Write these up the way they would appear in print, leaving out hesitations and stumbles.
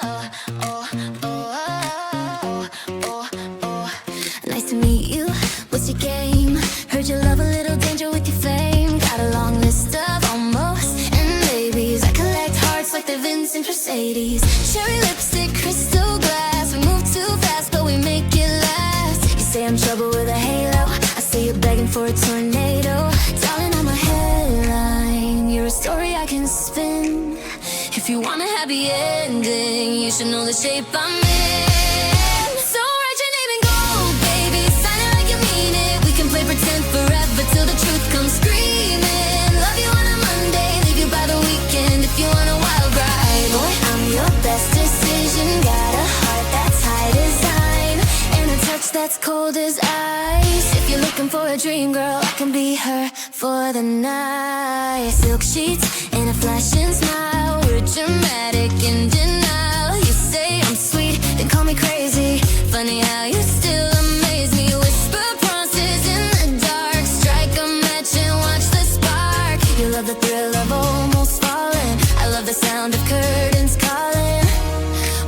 oh, oh, oh, oh. Nice to meet you. What's your game? Heard you love a little danger with your fame. Got a long list of almost and babies. I collect hearts like the Vincent Mercedes. Cherry lipstick, crystal glass. We move too fast, but we make it last. You say I'm trouble with a halo. I say you're begging for a tornado. Darling, I'm a headline. You're a story I can spin. If you want a happy ending, you should know the shape I'm in. So write your name in gold, baby. Sign it like you mean it. We can play pretend forever till the truth comes screaming. Love you on a Monday, leave you by the weekend. If you want a wild ride, boy, I'm your best decision. Got a heart that's high design and a touch that's cold as ice. If you're looking for a dream girl, I can be her for the night. Silk sheets and a flashing smile. We're dramatic in denial. You say I'm sweet, then call me crazy. Funny how you still amaze me. Whisper promises in the dark. Strike a match and watch the spark. You love the thrill of almost falling. I love the sound of curtains calling.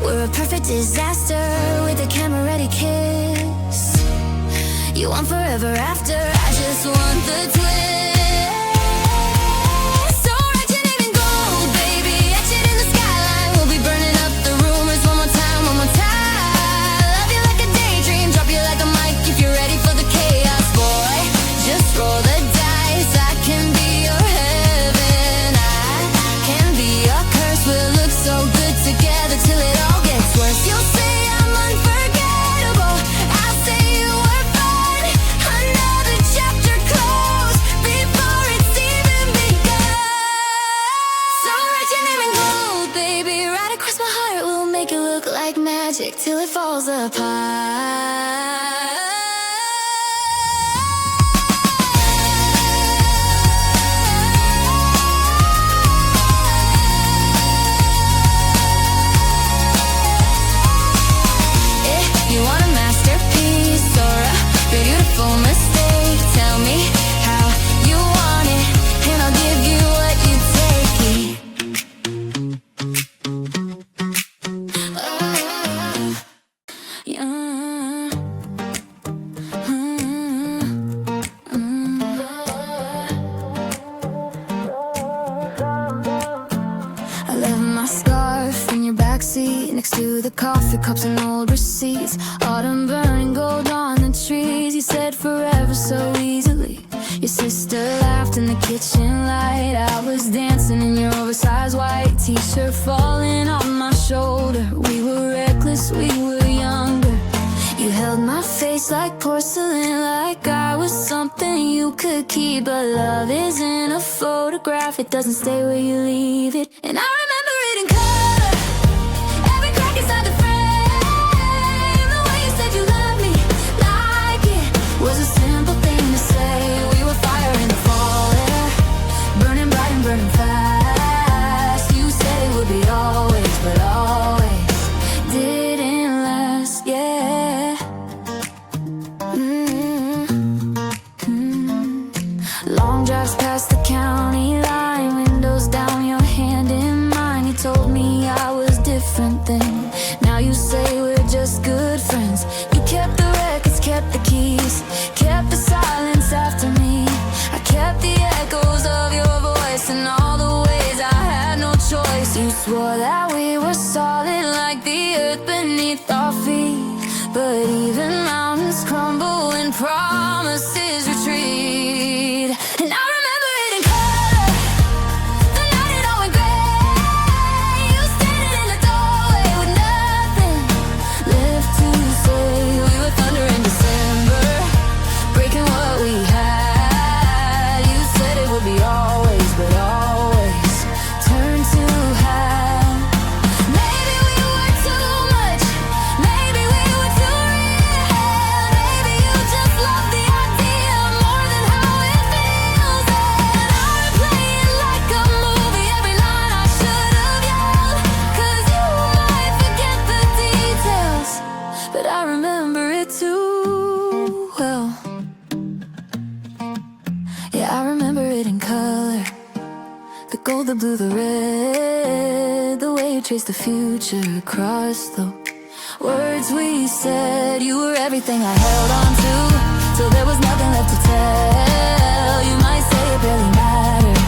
We're a perfect disaster with a camera ready kiss. You want forever after, I just want the twist. So write your name in gold, baby. Etch it in the skyline. We'll be burning up the rumors one more time, one more time. Love you like a daydream, drop you like a mic if you're ready for the chaos, boy. Just roll the dice, I can be your heaven. I can be your curse. We'll look so good together till it all gets worse. You'll say I'm unforgettable, I'll say you were fun. Another chapter closed before it's even begun. So write your name in gold, baby. Right across my heart, we'll make it look like magic till it falls apart. If you want a masterpiece or a beautiful mistake, tell me how you want it, and I'll give you what you take. I left my scarf in your backseat next to the coffee cups and old receipts. Autumn burning gold on the trees. You said forever so easily. Your sister laughed in the kitchen light. I was dancing in your oversized white t-shirt falling on my shoulder. We were reckless, we were younger. You held my face like porcelain, like I was something you could keep. But love isn't a photograph, it doesn't stay where you leave it. And I remember it in color, every crack inside the frame. The way you said you loved me, like it was a simple thing to say. We were fire in the fall air, burning bright and burning fast. You said it would be always, but always didn't last, yeah. Long drives past the county line, windows down, your hand in mine. You told me I was different then. Now you say we're just good friends. You kept the records, kept the keys, kept the silence after me. I kept the echoes of your voice and all the ways I had no choice. You swore that we were solid like the earth beneath our feet. But even mountains crumble when promises retreat. And I remember it in color, the night it all went gray. You standing in the doorway with nothing left to say. We were thunder in December, breaking what we had. You said it would be always, but always turned to hell. Maybe we were too much, maybe we were too real. Maybe you just love the idea more than how it feels. And I replay it like a movie, every line I should have yelled. 'Cause you might forget the details, but I remember it too well. Yeah, I remember it in color, the gold, the blue, the red. The way you trace the future across the words we said. You were everything I held on to, till there was nothing left to tell. You might say it barely mattered,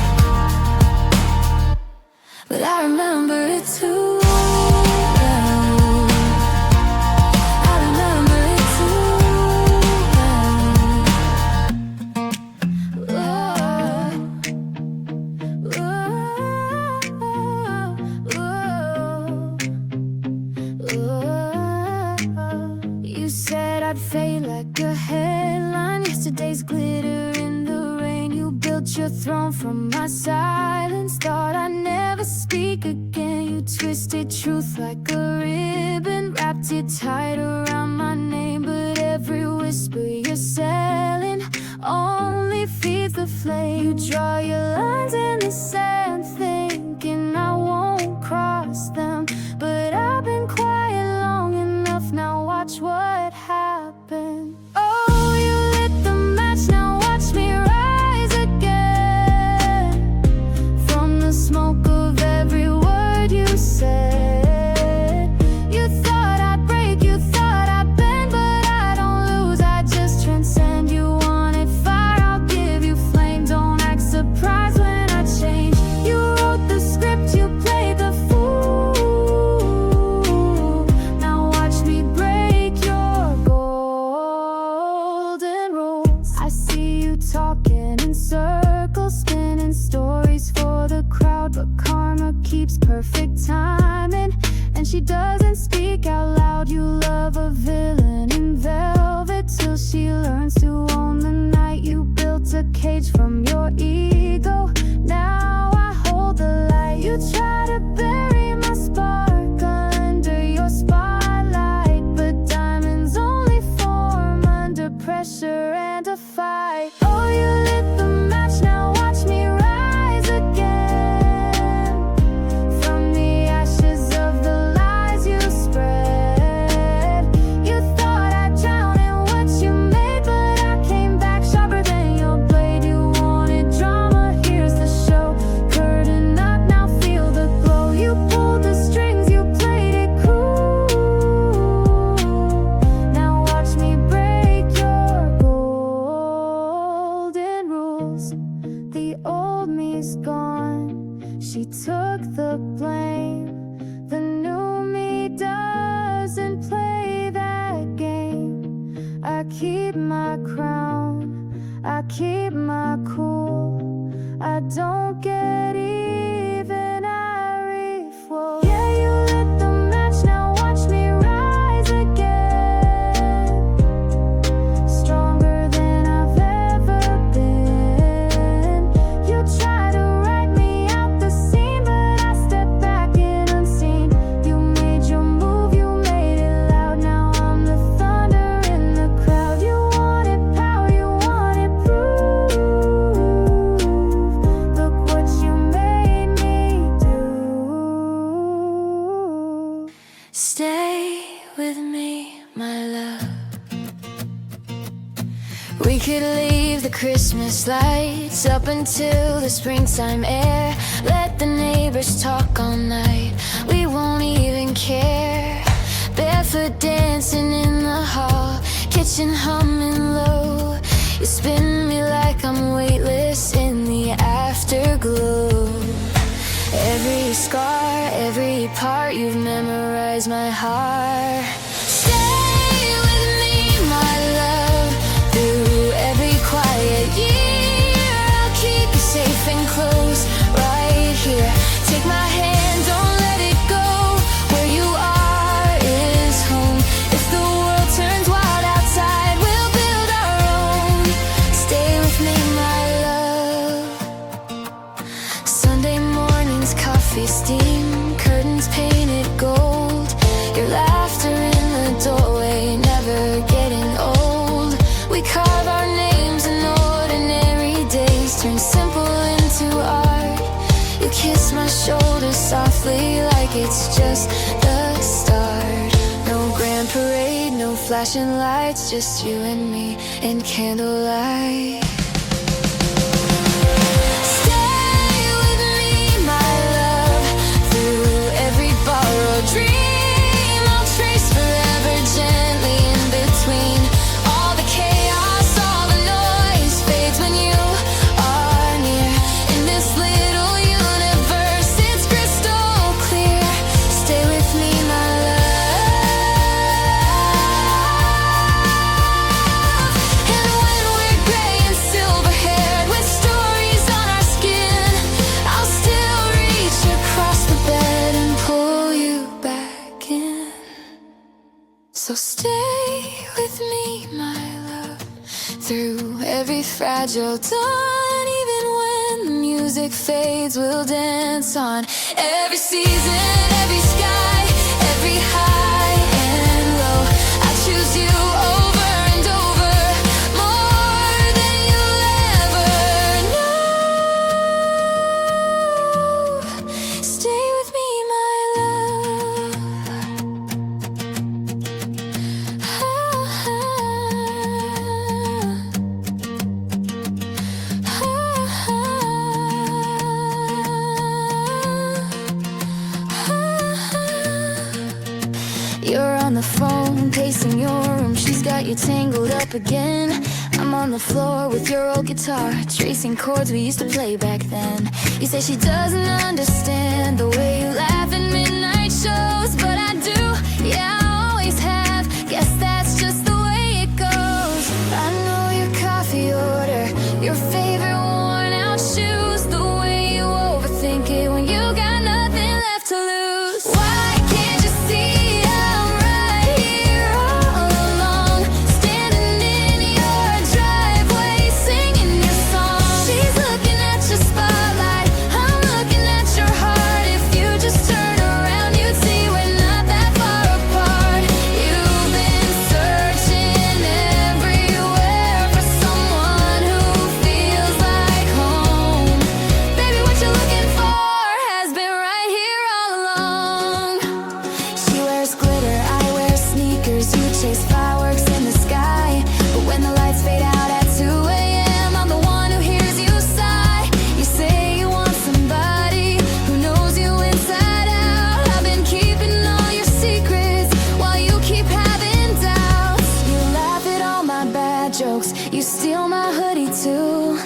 but I remember it too well. I remember it too well. You said I'd fade like a headline, yesterday's glitter in the rain. You built your throne from my silence, thought I'd never speak again. You twisted truth like a ribbon, wrapped it tight around my name. But every whisper you're selling only feeds the flame. You draw your lines in the sand, thinking I won't cross them, but I've been quiet long enough, now watch what happened. Oh, you lit the match, now watch me rise again. From the smoke of every word you said. You thought I'd break, you thought I'd bend, but I don't lose, I just transcend. You wanted fire, I'll give you flame. Don't act surprised when I change. You wrote the script, you played the fool. Now watch me break your golden rules. I see you talking in circles, spinning stories for the crowd, but karma keeps perfect timing, and she doesn't speak out loud. You love a villain in velvet till she learns to own the night. You built a cage from your ego, now I hold the light. You try to bury my spark under your spotlight, but diamonds only form under pressure and a fight. Oh, you lit the match, now watch me rise again. From the ashes of the lies you spread. You thought I'd drown in what you made, but I came back sharper than your blade. You wanted drama, here's the show. Curtain up, now feel the glow. You pulled the strings, you played it cool. Now watch me break your golden rules. The old me's gone, she took the blame. The new me doesn't play that game. I keep my crown, I keep my cool. I don't get even, I refuel. Yeah, you lit the match, now watch me rise again. Stronger than I've ever been. You try to write me out the scene, but I step back in unseen. You made your move, you made it loud. Now I'm the thunder in the crowd. You wanted power, you wanted proof. Look what you made me do. Stay with me, my love. We could leave the Christmas lights up until the springtime air. Let the neighbors talk all night, we won't even care. Barefoot dancing in the hall, kitchen humming low. You spin me like I'm weightless in the afterglow. Every scar, every part, you've memorized my heart. Stay with me, my love, through every quiet year. I'll keep you safe and close, right here. Take my hand, don't let it go. Where you are is home. If the world turns wild outside, we'll build our own. Stay with me, my love. Sunday mornings, coffee steam, curtains painted gold. Your laughter in the doorway, never getting old. We carve our names in ordinary days, turn simple into art. You kiss my shoulder softly like it's just the start. No grand parade, no flashing lights, just you and me in candlelight. Stay with me, my love, through every bar. So stay with me, my love, through every fragile dawn. Even when the music fades, we'll dance on. Every season, every sky, every high and low, I choose you over and over, more than you'll ever know. Stay with me, my love. You're on the phone, pacing your room. She's got you tangled up again. I'm on the floor with your old guitar, tracing chords we used to play back then. You say she doesn't understand the way you laugh at midnight shows, but I do, yeah, I always have. Guess that's just the way it goes. I know your coffee order, your favorite worn out shoes, the way you overthink it when you got nothing left to lose. Why can't you see I'm right here all along, standing in your driveway, singing your song? She's looking at your spotlight, I'm looking at your heart. If you just turn around, you'd see we're not that far apart. You've been searching everywhere for someone who feels like home. Baby, what you're looking for has been right here all along. She wears glitter, I wear sneakers. You chase fireworks in the sky, but when the lights fade out at 2 a.m., I'm the one who hears you sigh. You say you want somebody who knows you inside out. I've been keeping all your secrets while you keep having doubts. You laugh at all my bad jokes, you steal my hoodie too.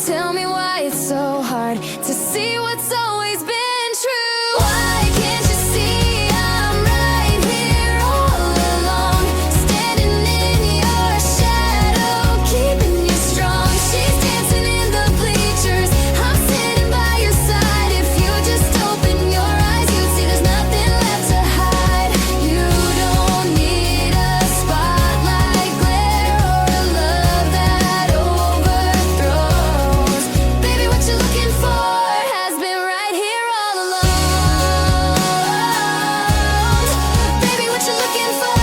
Tell me why it's so hard to see what's always been true. Why can't you see I'm right here all along, standing in your shadow, keeping you strong? She's dancing in the bleachers, I'm sitting by your side. If you just open your eyes, you'd see there's nothing left to hide. You don't need a spotlight glare or a love that overthrows. Baby, what you're looking for has been right here all along. Baby, what you're looking for.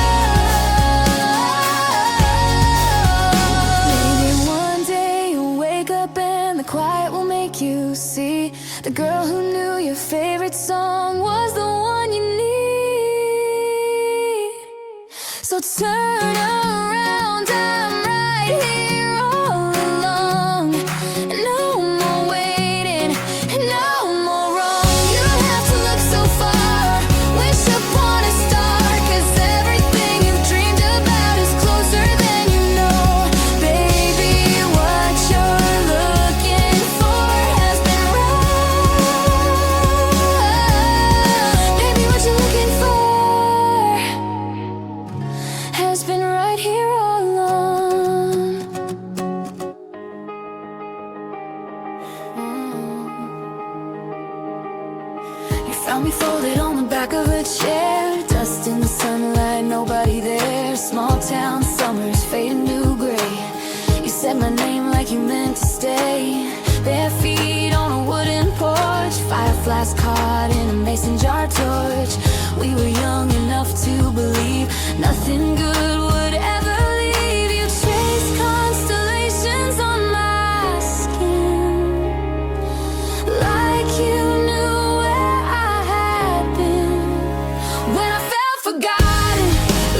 Maybe one day you'll wake up and the quiet will make you see the girl who knew your favorite song was the one you need. So turn around, I'm right here all along. No more waiting, no more wrong. You don't have to look so far, wish upon a star, 'cause everything you've dreamed about is closer than you know. Baby, what you're looking for has been right. Baby, what you're looking for has been right here all along. You found me folded on the back of a chair, dust in the sunlight, nobody there. Small town summers fading to gray. You said my name like you meant to stay. Bare feet on a wooden porch, fireflies caught in a mason jar torch. We were young enough to believe nothing good would ever leave. You chased constellations on my skin, like you knew where I had been. When I felt forgotten,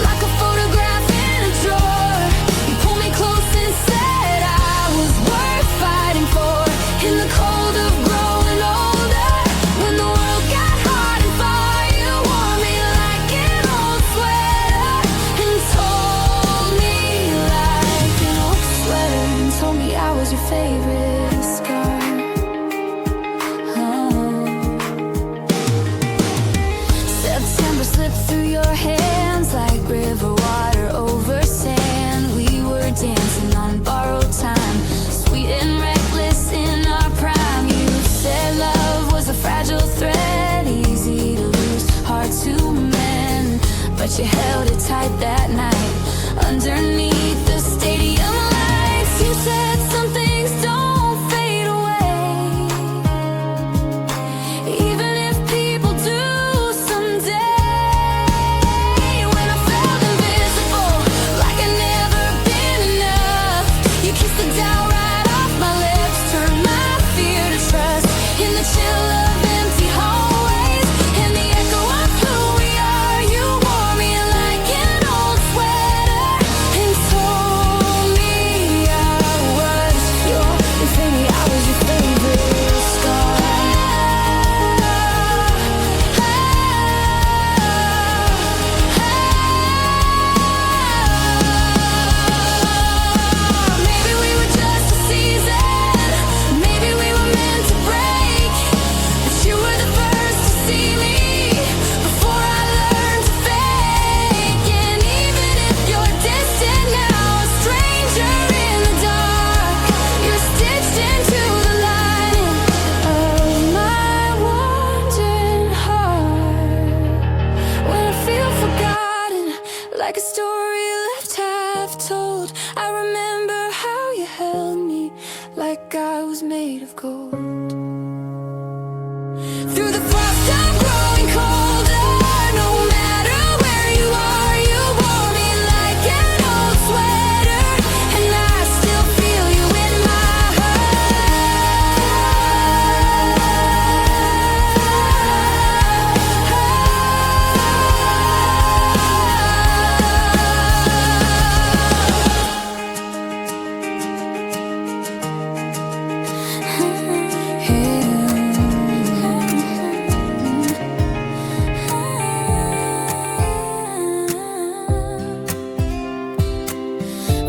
like a photograph in a drawer, you pulled me close and said I was worth fighting for. In the cold of growing older, when the world got hard and far, you wore me like an old sweater and told but you held it tight that night. Underneath the stadium lights, you said some things don't fade away, even if people do someday. When I felt invisible, like I'd never been enough, you kissed the doubt right off my lips, turned my fear to trust. In the chill of empty hallways, in the echo of who we are, you wore me like an old sweater and told me I was your infinity, I was your favorite scar. Maybe we were just a season, maybe we were meant to break, but you were the first to see me before I learned to fake. And even if you're distant now, a stranger in the dark, you're stitched into the lining of my wandering heart. When I feel forgotten, like a story left half told, I remember how you held me like I was made of gold. Through the frost, I'm growing colder. No matter where you are, you wore me like an old sweater, and I still feel you in my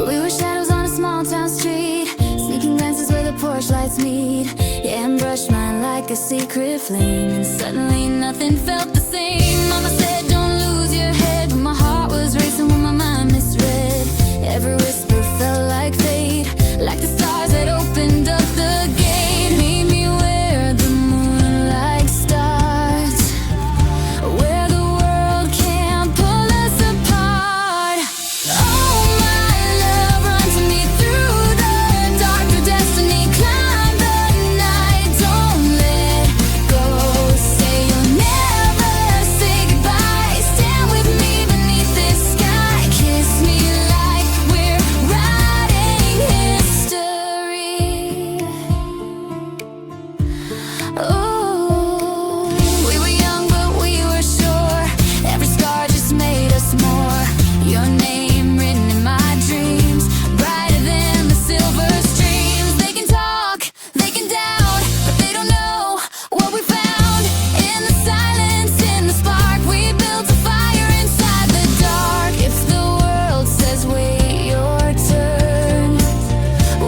We were shadows on a small town street, sneaking glances where the porch lights meet. Yeah, and brushed mine like a secret flame, and suddenly nothing felt the same. Mama said don't lose your head, but my heart was racing when my mind misread. Every whisper felt like fate, like the stars that opened up the gate. Meet me where the moonlight starts, where the world can't pull us apart. Oh my love, run to me through the dark, through destiny, climb the night, don't let go. Say you'll never say goodbye, stand with me beneath this sky, kiss me like we're writing history. Oh, we were young but we were sure, every scar just made us more. Your name written in my dreams, brighter than the silver streams. They can talk, they can doubt, but they don't know what we found. In the silence, in the spark, we built a fire inside the dark. If the world says wait your turn,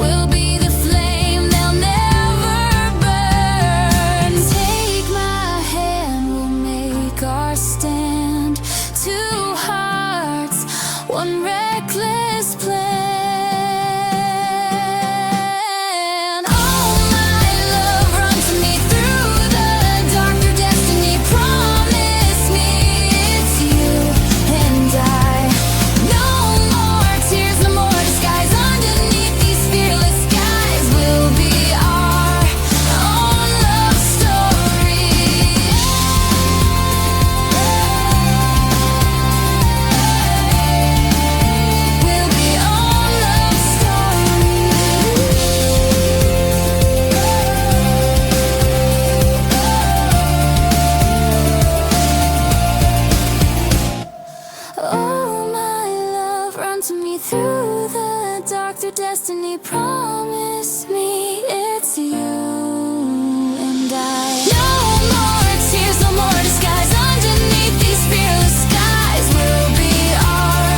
we'll be the flame they'll never burn. Take my hand, we'll make our stand. Two hearts, one reckless plan. Oh my love, run to me through the dark, through destiny, promise me it's you and I. No more tears, no more disguise, underneath these fearless skies will be our own love story. We'll be our love story. Oh my love, run to me through the dark, through destiny, promise me it's you and I. No more tears, no more disguise, underneath these fearless skies will be our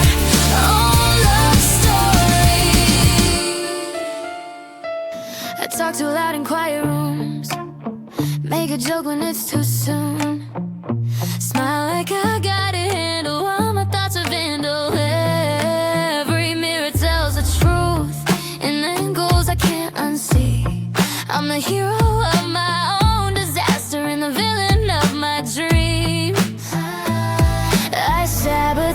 own love story. I talk too loud in quiet rooms, make a joke when it's too soon, smile like I got it handled while my thoughts are vandal. Every mirror tells the truth, and angles I can't unsee. I'm the hero of my own disaster and the villain of my dream. I sabotage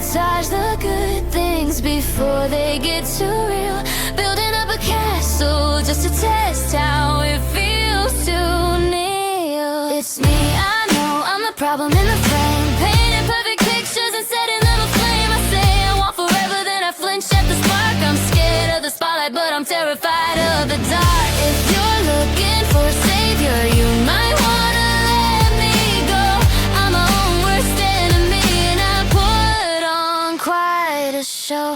before they get too real. Building up a castle just to test how it feels to kneel. It's me, I know, I'm the problem in the frame. Painting perfect pictures and setting them aflame. I say I want forever, then I flinch at the spark. I'm scared of the spotlight, but I'm terrified of the dark. If you're looking for a savior, you might wanna let me go. I'm my own worst enemy, and I put on quite a show.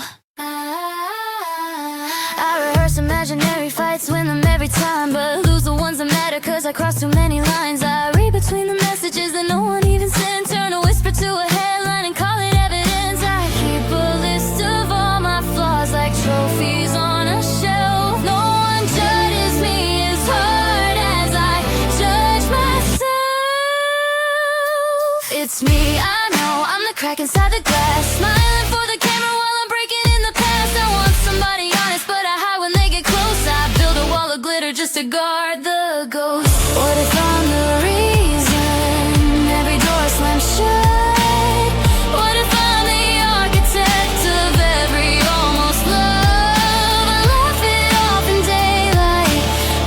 I rehearse imaginary fights, win them every time, but lose the ones that matter, cause I cross too many lines. I read between the messages that no one even sent, turn a whisper to a headline and call it evidence. I keep a list of all my flaws like trophies on a shelf. No one judges me as hard as I judge myself. It's me, I know, I'm the crack inside the glass, smiling for the camera while I'm breaking in the past. I want somebody honest, but I hide when they get close. I build a wall of glitter just to guard the ghost. What if I'm the reason every door slams shut? What if I'm the architect of every almost love? I laugh it off in daylight,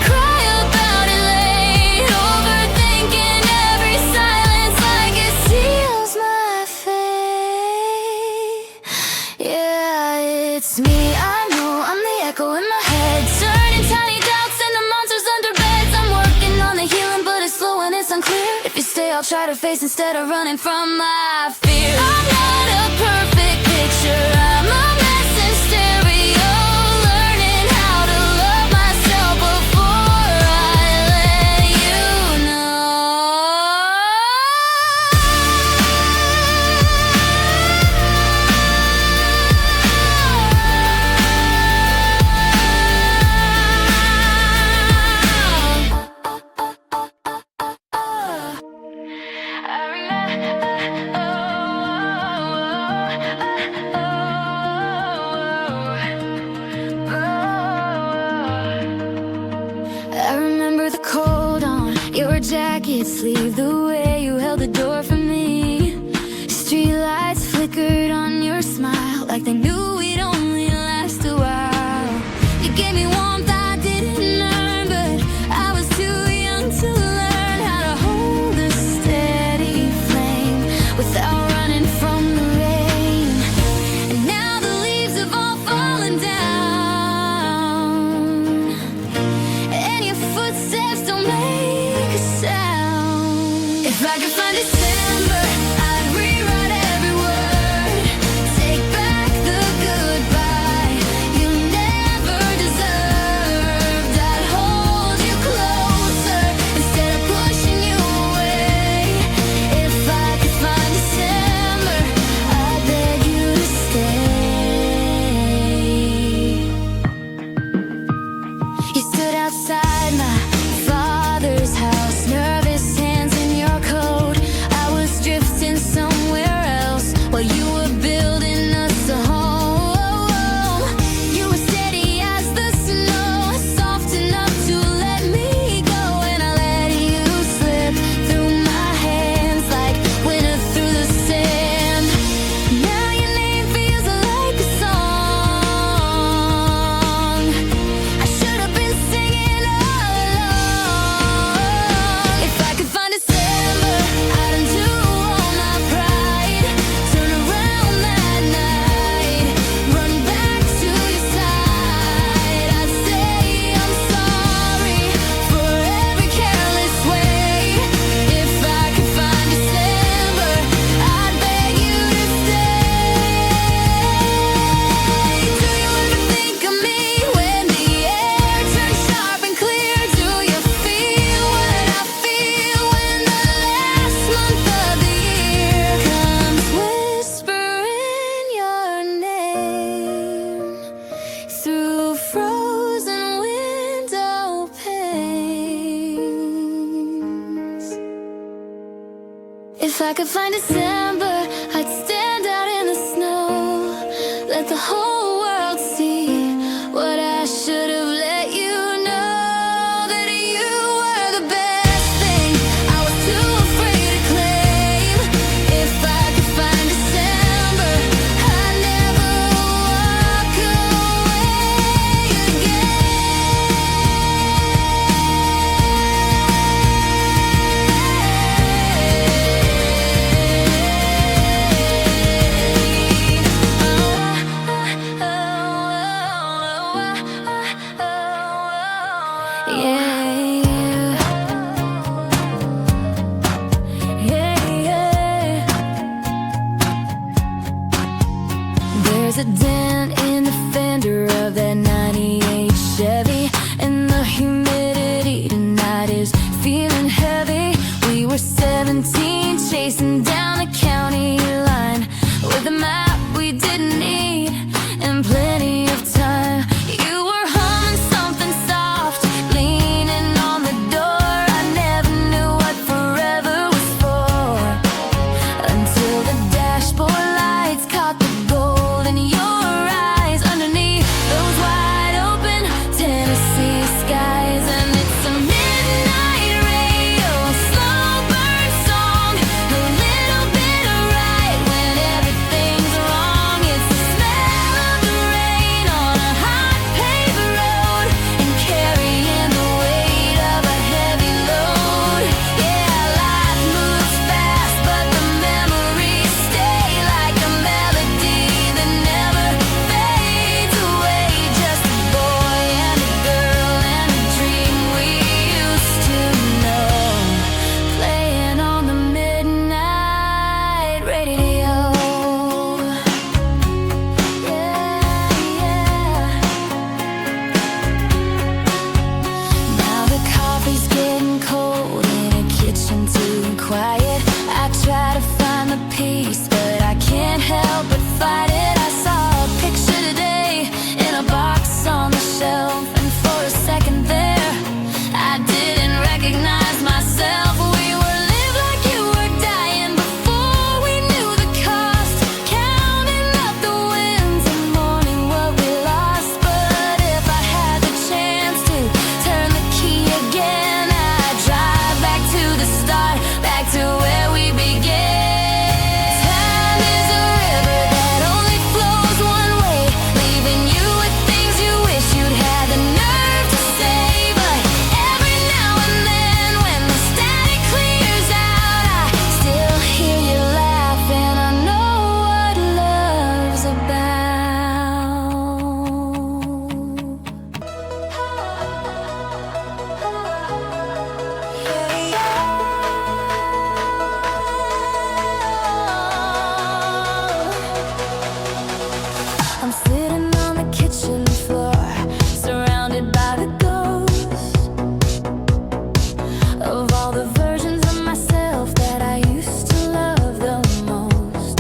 cry about it late, overthinking every silence like it seals my fate. Yeah, it's me, I know, I'm the echo in my head, turning tiny doubts into monsters under beds. I'm working on the healing, but it's slow and it's unclear. If you stay, I'll try to face instead of running from my fear. I'm not a perfect picture, I'm a mess in stereo, learning how to love myself before I let you I remember the cold on your jacket sleeve, the way you held the door for me. Street lights flickered on your smile like they knew we'd only last a while. You gave me warmth I didn't earn, but I was too young to learn how to hold a steady flame without running from the rain. And now the leaves have all fallen down, and your footsteps don't make a sound. If I could find December, I'd rewrite every word, take back the goodbye you never deserved. I'd hold you closer instead of pushing you away. If I could find December, I'd beg you to stay. You stood outside my father's house, nervous hands in your coat. I was drifting somewhere else while you were building us a home. You were steady as the snow, soft enough to let me go, and I let you slip through my hands like winter through the sand. Now your name feels like a song I should have been singing all along. If I could find December, I'd undo all my pride, turn around that night, run back to your side. I'd say I'm sorry for every careless way. If I could find December, I'd beg you to stay. Do you ever think of me when the air turns sharp and clear? Do you feel what I feel when the last month of the year comes whispering your name through frozen window panes? If I could find December, I'd stand out in the snow, let the whole world see what I should have let you know, that you were the best thing I was too afraid to claim. If I could find December, I'd never walk There's a dent in the fender of that 98 Chevy, and the humidity tonight is feeling heavy. We were 17, chasing down the county line with a map we didn't need and plenty of time. You were humming something soft, leaning on the door. I never knew what forever was for, until the dashboard lights caught the gold in your eyes underneath those wide open Tennessee skies. And it's a midnight radio, slow burn song, a little bit of right when everything's wrong. It's the smell of the rain on a hot paved road and carrying the weight of a heavy load. Yeah, life moves fast, but the memories stay like a melody that never fades away. Just a boy and a girl and a dream we used to know, playing on the midnight radio. Now the coffee's getting cold in a kitchen too quiet. I try to find the peace, but I can't help but fight it. I saw a picture today in a box on the shelf, and for a second there, I didn't recognize myself. We were live like you were dying before we knew the cost, counting up the wins and mourning what we lost. But if I had the chance to turn the key again, I'd drive back to the start, back to where we began. Time is a river that only flows one way, leaving you with things you wish you'd had the nerve to say. But every now and then, when the static clears out, I still hear you laugh, and I know what love's about. I'm sitting on the kitchen floor, surrounded by the ghosts of all the versions of myself that I used to love the most.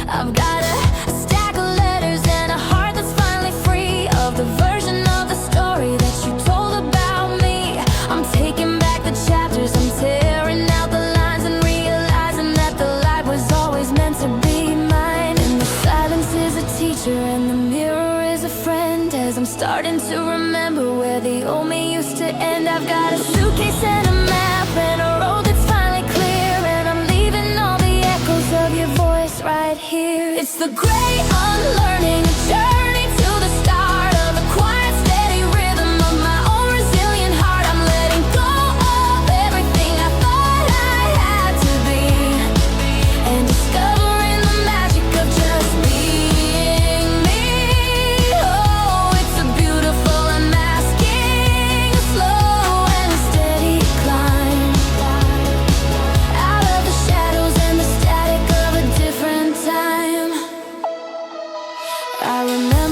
I've got a stack of letters and a heart that's finally free of the version of the story that you told about me. I'm taking back the chapters, I'm tearing out the lines and realizing that the light was always meant to be mine. And the silence is a teacher and the mirror is a friend, as I'm starting to remember where the old me used to end. I've got a suitcase and a map and a road that's finally clear, and I'm leaving all the echoes of your voice right here. It's the great unlearning, a journey to the start of the quiet, steady rhythm of my own resilient heart. I'm letting go of everything I thought I had to be, and discovering the magic of just being me. Oh, it's a beautiful unmasking, a slow and a steady climb out of the shadows and the static of a different time. I remember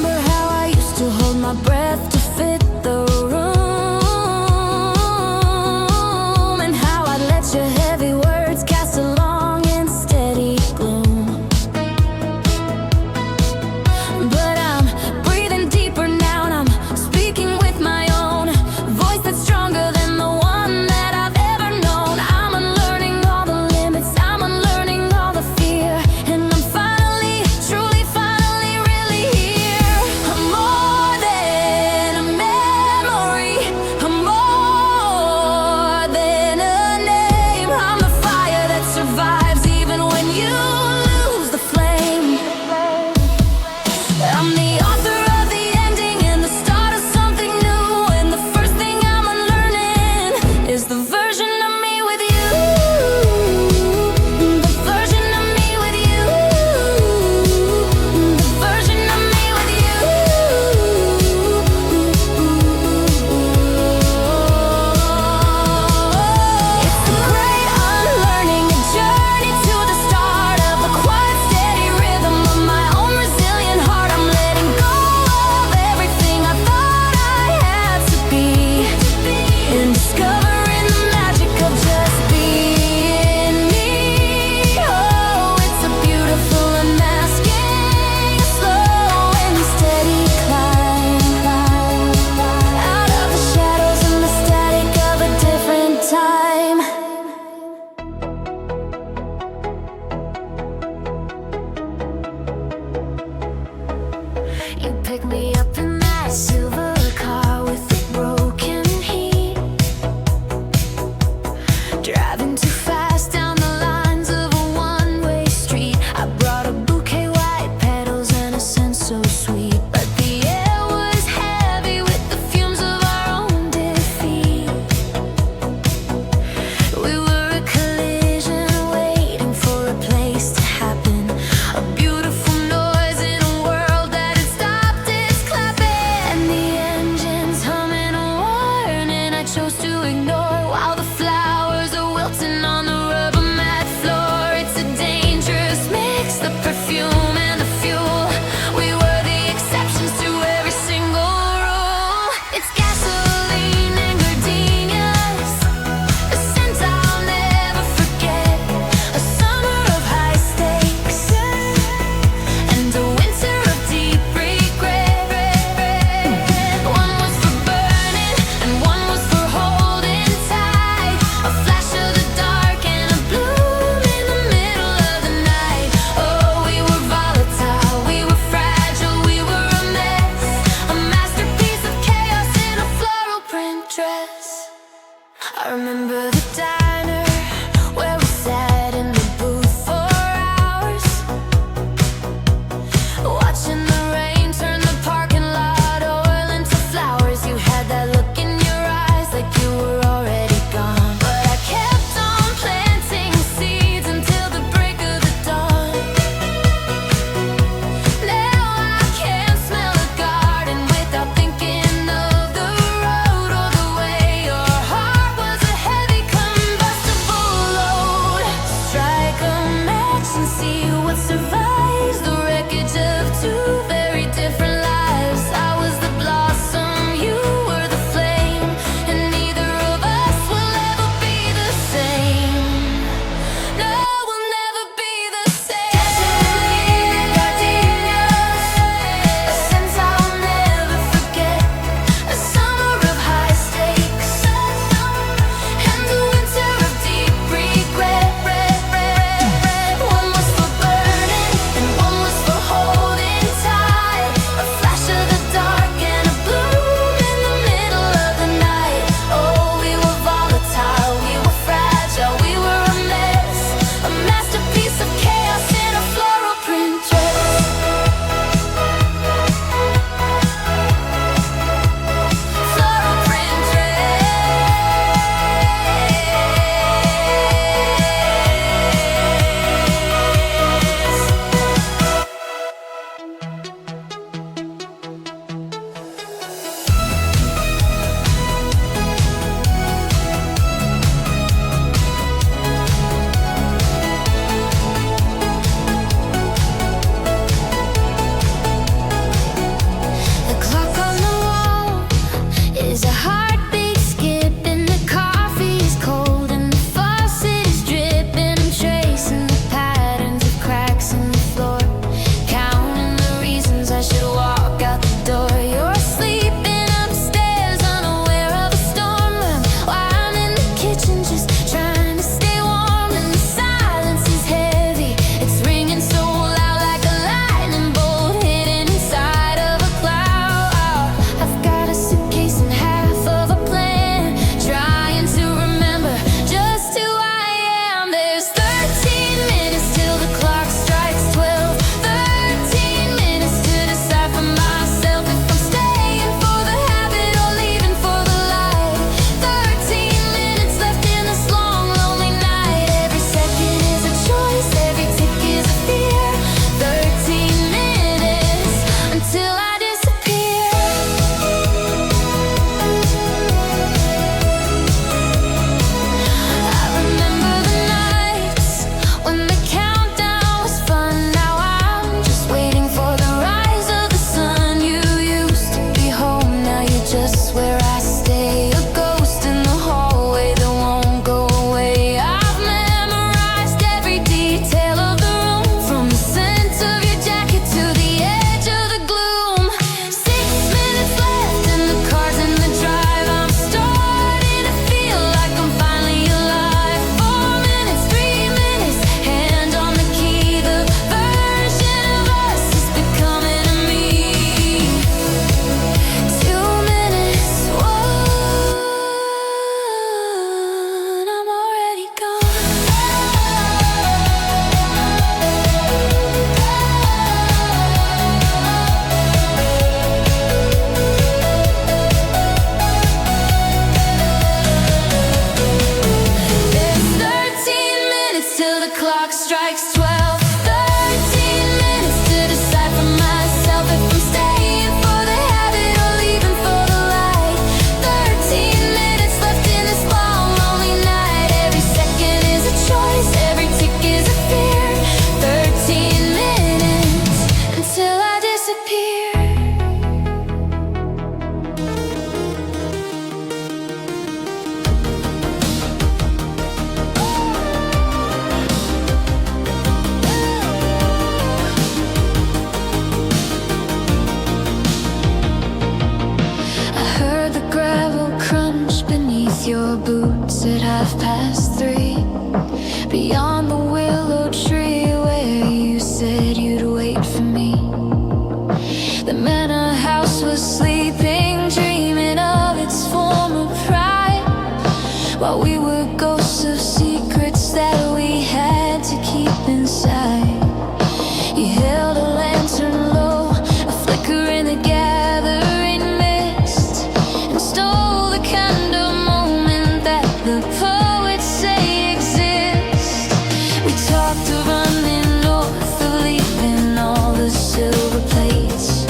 walked a running north of leaving all the silver plates,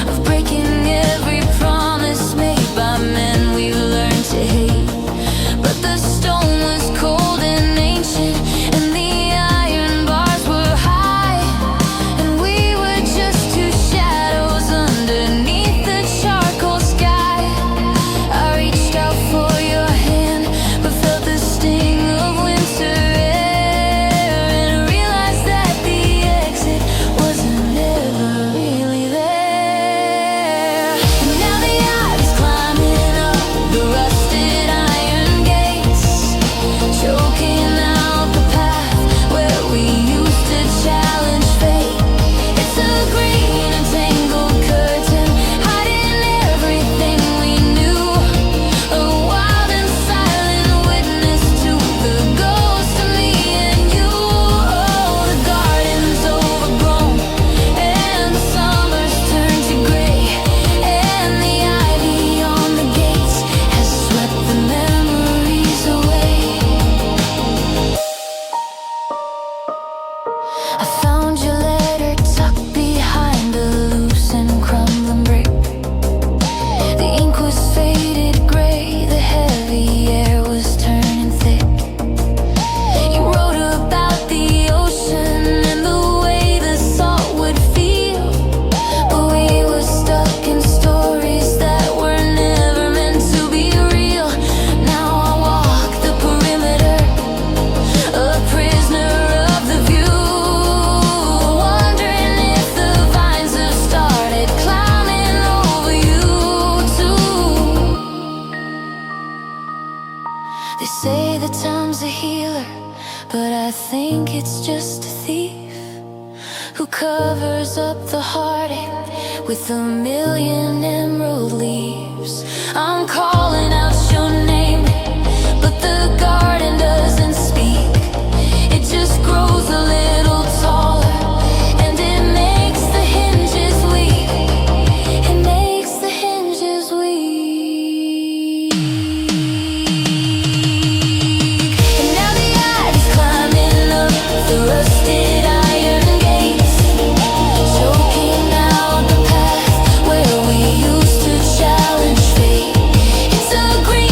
of breaking every promise made by men we learned to hate. But the stone was cold and ancient, and the iron bars were high, and we were just two shadows underneath the charcoal sky. I reached out for your hand, but felt the sting of winter air, and realized that the exit wasn't ever really there. And now the ivy's climbing up the rusted iron gates, choking out the path where we used to challenge fate. It's a green and tangled curtain hiding everything we knew, a wild and silent witness to the ghost of me and you. Oh, the garden's overgrown and the summers turn to gray, and the ivy on the gates has swept the memories away. I found your letter tucked behind a loose and crumbling brick. The ink was faded gray, the heavy air was turning thick. You wrote about the ocean and the way the salt would feel, but we were stuck in stories that were never meant to be real. Now I walk the perimeter, a prisoner of the view, wondering if the vines have started climbing over you too. They say that time's a healer, but I think it's just a thief who covers up the heartache with a million emerald leaves. I'm calling out your name, but the garden doesn't speak. It just grows a little taller, and it makes the hinges weak. It makes the hinges weak. And now the ivy's climbing up the rusted iron gates, choking out the path where we used to challenge fate. It's a green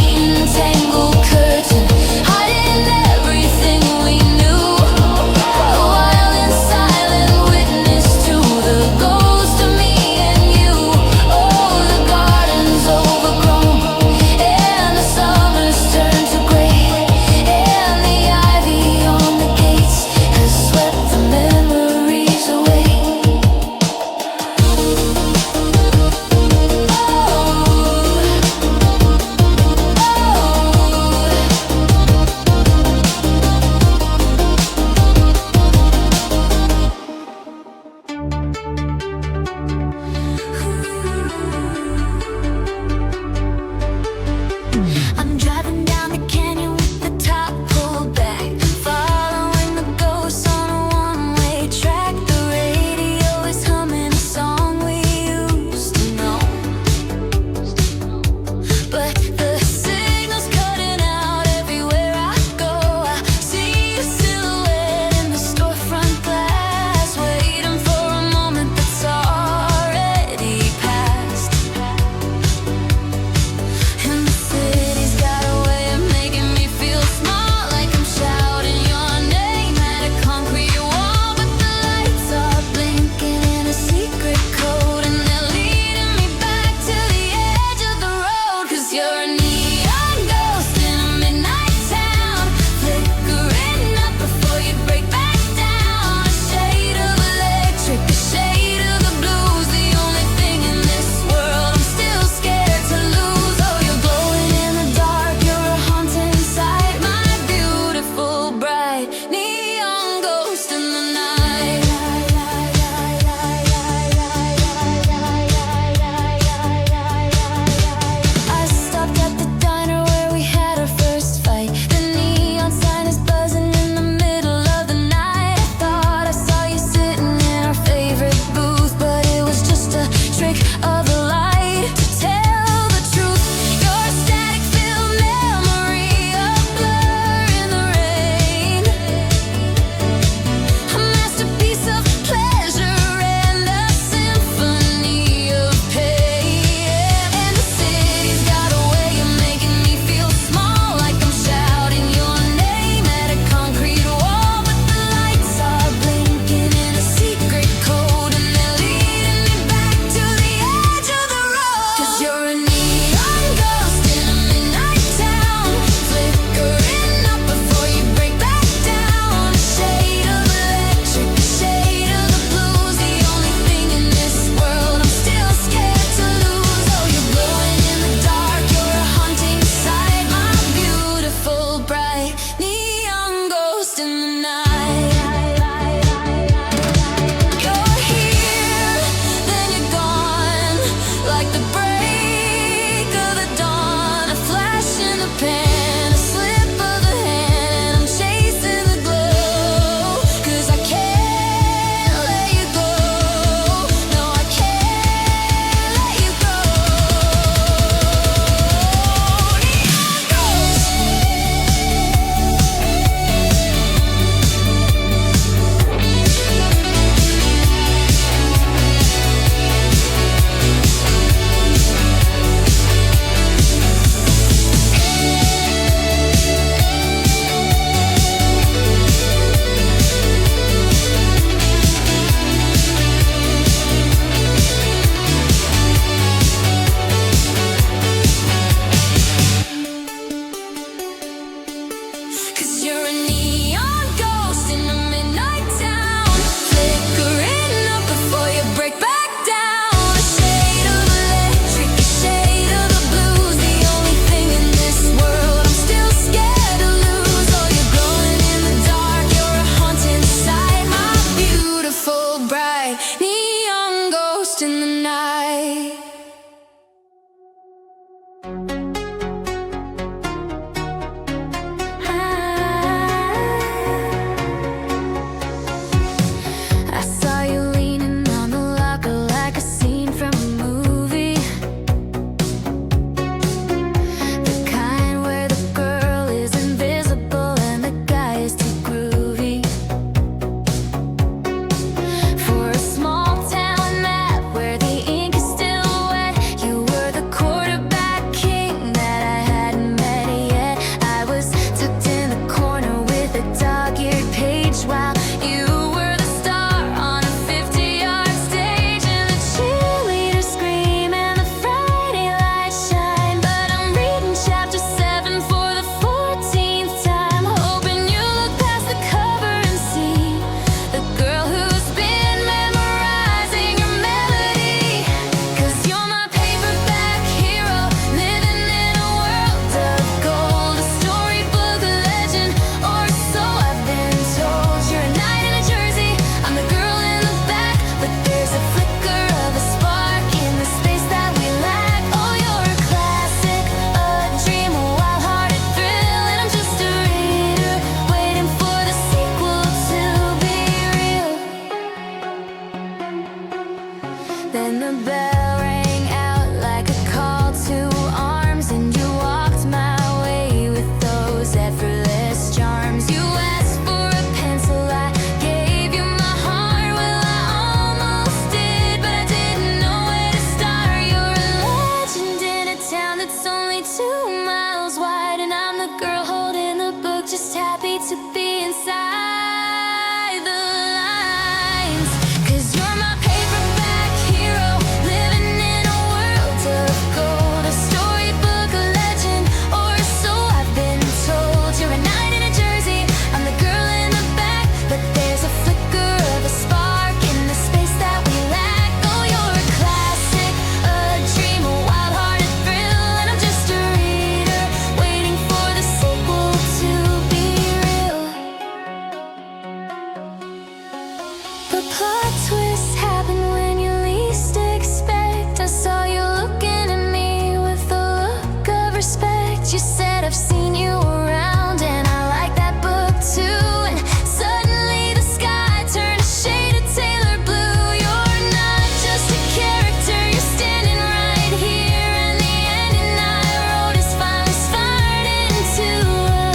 the plot twist happened when you least expect. I saw you looking at me with a look of respect. You said I've seen you around and I like that book too. And suddenly the sky turned a shade of Taylor blue. You're not just a character, you're standing right here. And the ending I wrote is finally starting to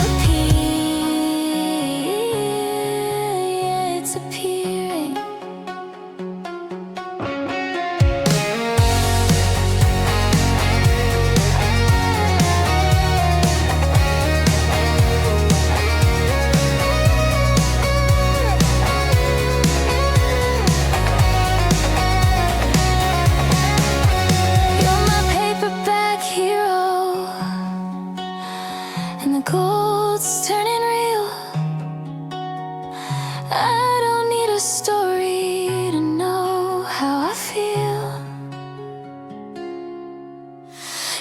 appear. Yeah, it's appearing. You're my paperback hero, and the gold's turning real. I don't need a story to know how I feel.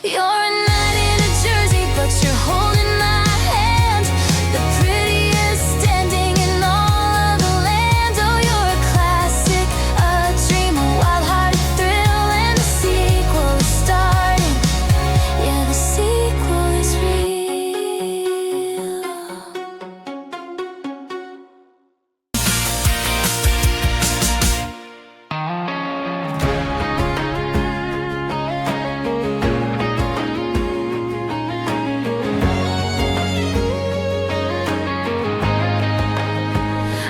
You're a knight in a jersey, but you're holding my hand. The prettiest standing in all of the land. Oh, you're a classic, a dream, a wild-hearted thrill. And the sequel is starting. Yeah, the sequel is real.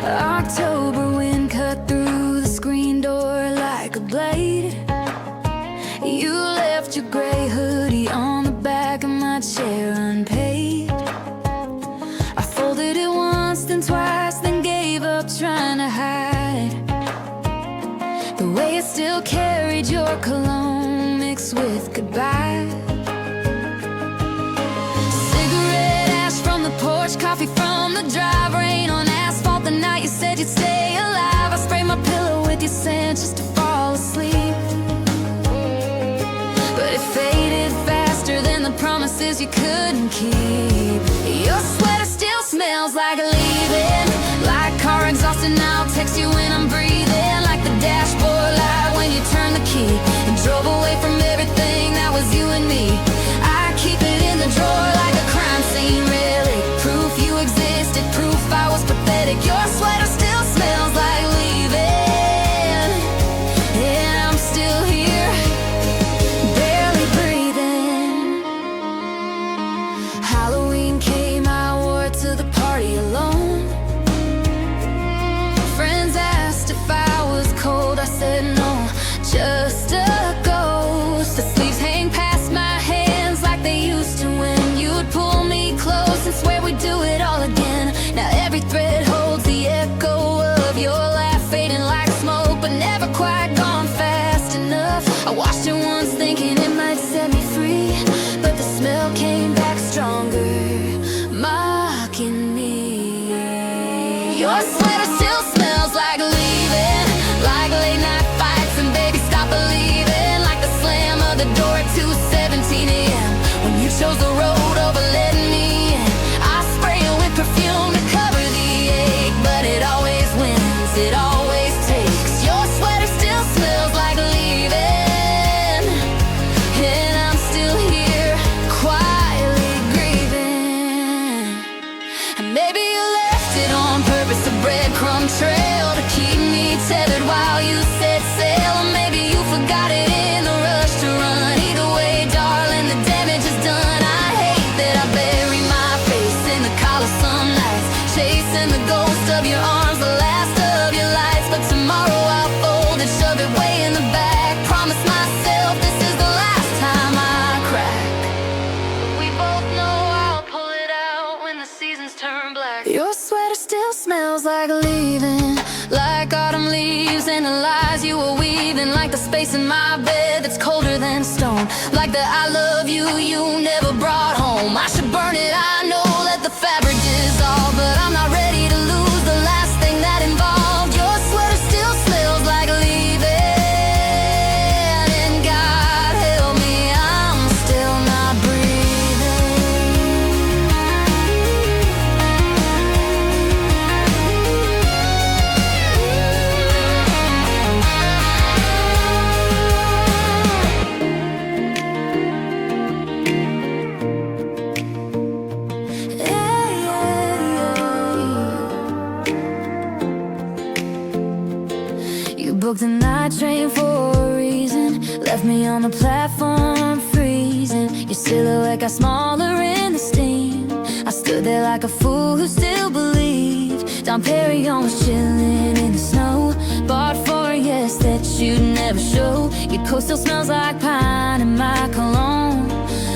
October wind cut through the screen door like a blade. You left your gray hoodie on the back of my chair unpaid. I folded it once, then twice, then gave up trying to hide the way it still carried your cologne mixed with goodbye. Cigarette ash from the porch, coffee from the drive, rain on asphalt the night you said you'd stay alive. I sprayed my pillow with your scent just to fall asleep, but it faded faster than the promises you couldn't keep. Your sweater still smells like leaving, like car exhaust, and I'll text you when I'm breathing, like the dashboard light when you turn the key and drove away from everything that was you and me. I keep it in the drawer like a crime scene relic, proof you existed, proof I was pathetic. Your sweater still smells like leaving, and I'm still here, barely breathing. Halloween came, I wore it to the party alone. Friends asked if I was cold, I said no, just a ghost. The sleeves hang past my hands like they used to when you'd pull me close and swear we'd do it all again. Now every thread holds the echo of your laugh, fading like smoke, but never quite gone fast enough. I washed it once thinking it might set me free, but the smell came back stronger, mocking me. Your sweater still smells like leaving, like late night fights and baby stop believing, like the slam of the door at 2:17 a.m. when you chose the road over letting me in. I spray it with perfume to cover the ache, but it always wins, it always takes. Your sweater still smells like leaving, and I'm still here, quietly grieving. And maybe you left it on purpose, a breadcrumb trail to keep me tethered while you set sail. Or maybe you forgot it in the rush to run. Either way, darling, the damage is done. I hate that I bury my face in the collar some nights, chasing the ghost of your arms, the last of your lights. But tomorrow I'll fold and shove it way in the back. Promise myself this is the last time I crack. We both know I'll pull it out when the seasons turn black. Your sweater still smells like leaving, like autumn leaves and the lies you were weaving, like the space in my bed that's colder than stone, like the I love you you never brought home. I should burn it, I know, let the fabric dissolve, but I'm not ready to lose the last thing that involved. Your sweater still smells like leaving, and God help me, I'm still not breathing. booked the night train for a reason. Left me on the platform freezing. Your silhouette got smaller in the steam. I stood there like a fool who still believed. Dom Perignon was chilling in the snow. Bought for a yes that you'd never show. Your coat still smells like pine and my cologne.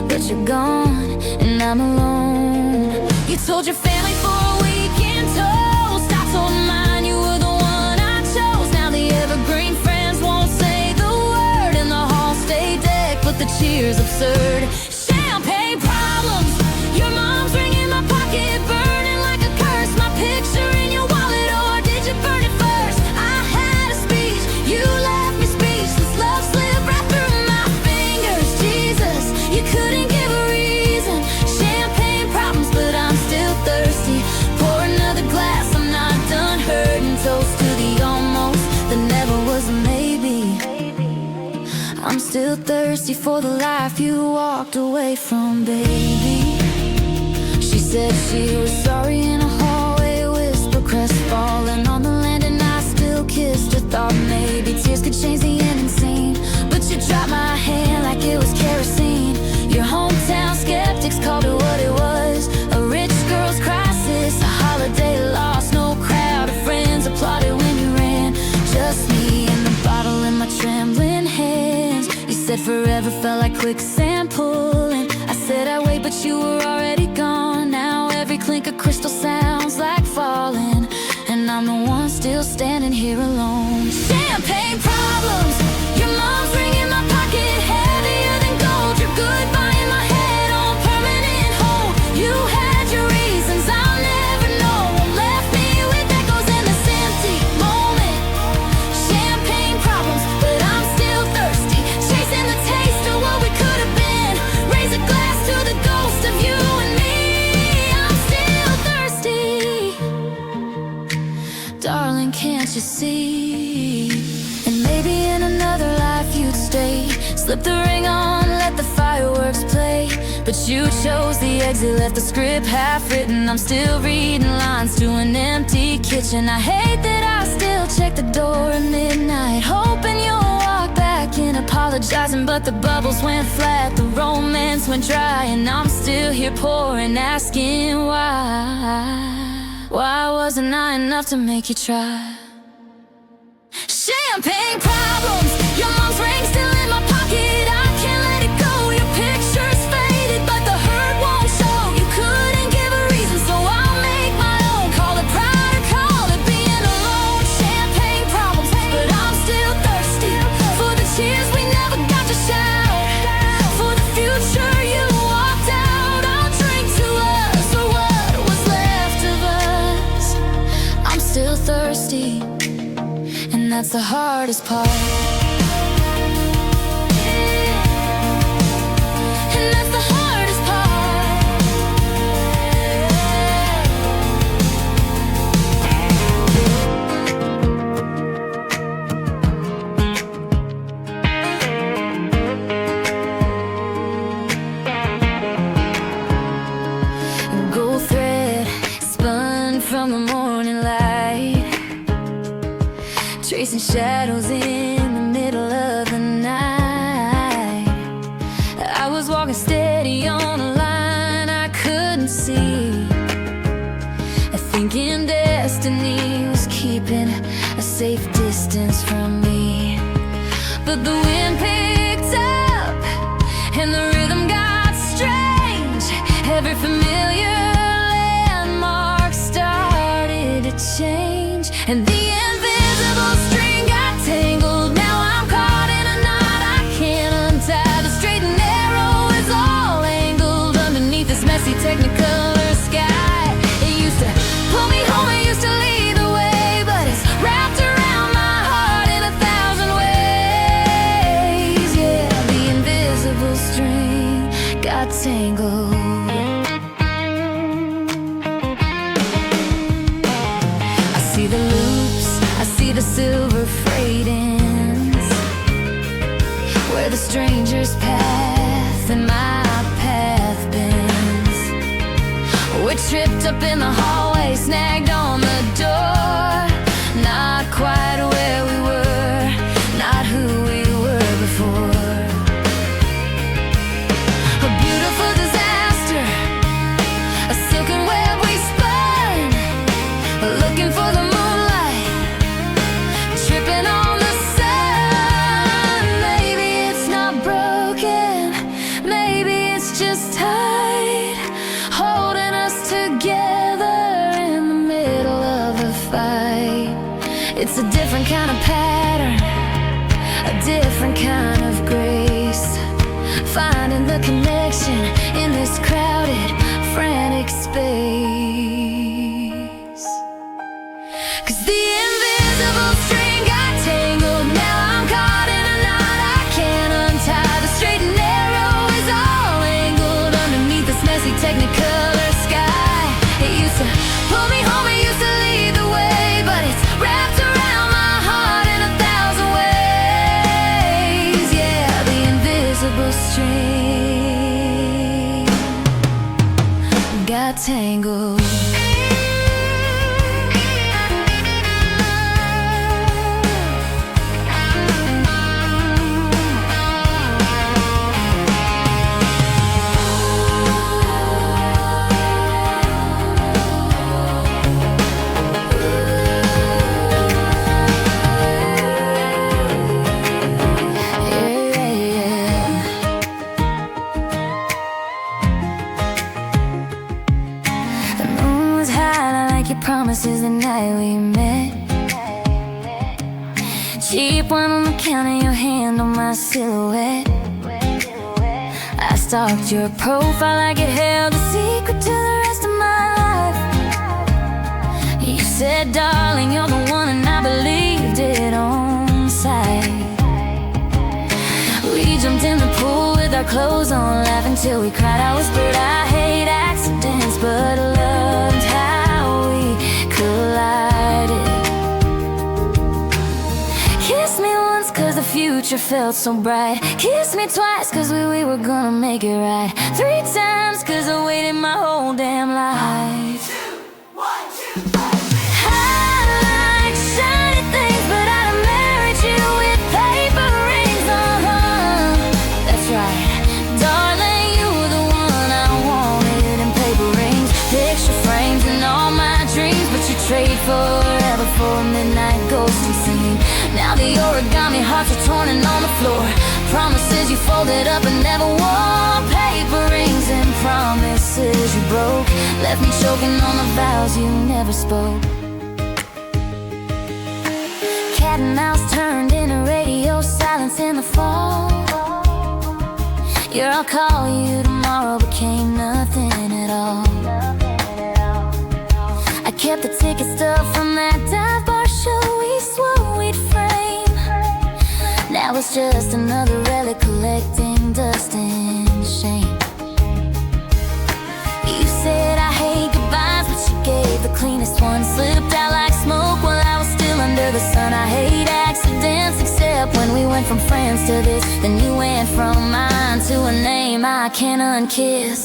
But you're gone and I'm alone. You told your family for a weekend toast. I told mine you were the one I chose. Now the evergreen friends won't say the word, and the hall stay decked, but the cheer's absurd. Champagne problems, your mom's ringing my pocket, burning like a curse. My picture in your wallet, or did you burn it first? I had a speech, you left me speechless. Love slipped right through my fingers. Jesus, you couldn't give a reason. Champagne problems, but I'm still thirsty. Pour another glass, I'm not done hurting. Toast to the almost, that never was a maybe. I'm still thirsty for the life you walked away from, baby. She said she was sorry in a hallway whisper, crestfallen on the land, and I still kissed her. Thought maybe tears could change the ending scene, but you dropped my hand like it was kerosene. Your hometown skeptics called it what it was, a rich girl's crisis, a holiday lost. No crowd of friends applauded when you ran, just me and the bottle in my trembling hands. You said forever felt like quicksand pulling. I said I'd wait, but you were already gone. Now every clink of crystal sounds like falling, and I'm the one still standing here alone. Champagne problems, your mom's ringing my pocket, heavier than gold. Your goodbye in my head on permanent hold. You had your reasons, I'll never know. Left me with echoes in this empty moment. Champagne problems, but I'm still thirsty, chasing the taste of what we could have been. Raise a glass to the ghost of you and me. I'm still thirsty, darling, can't you see? And maybe in another life you'd stay, slip the ring on, let the fireworks play. But you chose the exit, left the script half written. I'm still reading lines to an empty kitchen. I hate that I still check the door at midnight, hoping you'll walk back in, apologizing. But the bubbles went flat, the romance went dry, and I'm still here pouring, asking why. Why wasn't I enough to make you try? Champagne problems, your mom's ring still in my pocket. I can't let it go. Your picture's faded, but the hurt won't show. You couldn't give a reason, so I'll make my own. Call it pride or call it being alone. Champagne problems, but I'm still thirsty for the tears we never got to shout, for the future you walked out. I'll drink to us, or what was left of us. I'm still thirsty, and that's the hardest part. And that's the hardest part. Gold thread spun from the morning light, tracing shadows in the middle of the night. I was walking steady on a line I couldn't see, thinking destiny was keeping a safe distance from me. But the wind picked up and the rhythm got strange. Every familiar landmark started to change, and the invisible string got tangled. Now I'm caught in a knot I can't untie. The straight and narrow is all angled underneath this messy technicolor sky. It used to pull me home, it used to lead the way, but it's wrapped around my heart in 1,000 ways. Yeah, the invisible string got tangled. I see the loops, I see the silver frayed ends, where the stranger's path and my path bends. We're tripped up in the hallway, snagged on the door, not quite where we were. It's a different kind of pattern, a different kind of grace. Finding the connection in this crowded, frantic space. 'Cause the invisible string got tangled. Now I'm caught in a knot I can't untie. The straight and narrow is all angled underneath this messy technicolor sky. It used to pull me home, it used to lead the way, but it's wrapped around my heart in 1,000 ways. Yeah, the invisible string got tangled. Promises the night we met. Cheap one on the counter, your hand on my silhouette. I stalked your profile like it held a secret to the rest of my life. You said, darling, you're the one, and I believed it on sight. We jumped in the pool with our clothes on, laughing till we cried. I whispered, I hate accidents, but I loved how we collided. Kiss me once, 'cause the future felt so bright. Kiss me twice, 'cause we were gonna make it right. 3 times, 'cause I waited my whole damn life. 1, 2, 1, 2, 3. I like shiny things, but I'd have married you with paper rings. That's right, darling, you were the one I wanted in paper rings. Picture frames and all my dreams, but you trade forever for a midnight ghosting scene. Now the origami hearts are torn and on the floor. Promises you folded up and never wore. Paper rings and promises you broke. Left me choking on the vows you never spoke. Cat and mouse turned into radio silence in the fall. Your I'll call you tomorrow became nothing at all. I kept the ticket stub from that dive bar show we swore we'd frame. Now it's just another relic collecting dust and shame. You said I hate goodbyes, but you gave the cleanest one. Slipped out like smoke while I was still under the sun. I hate accidents, except when we went from friends to this. Then you went from mine to a name I can't unkiss.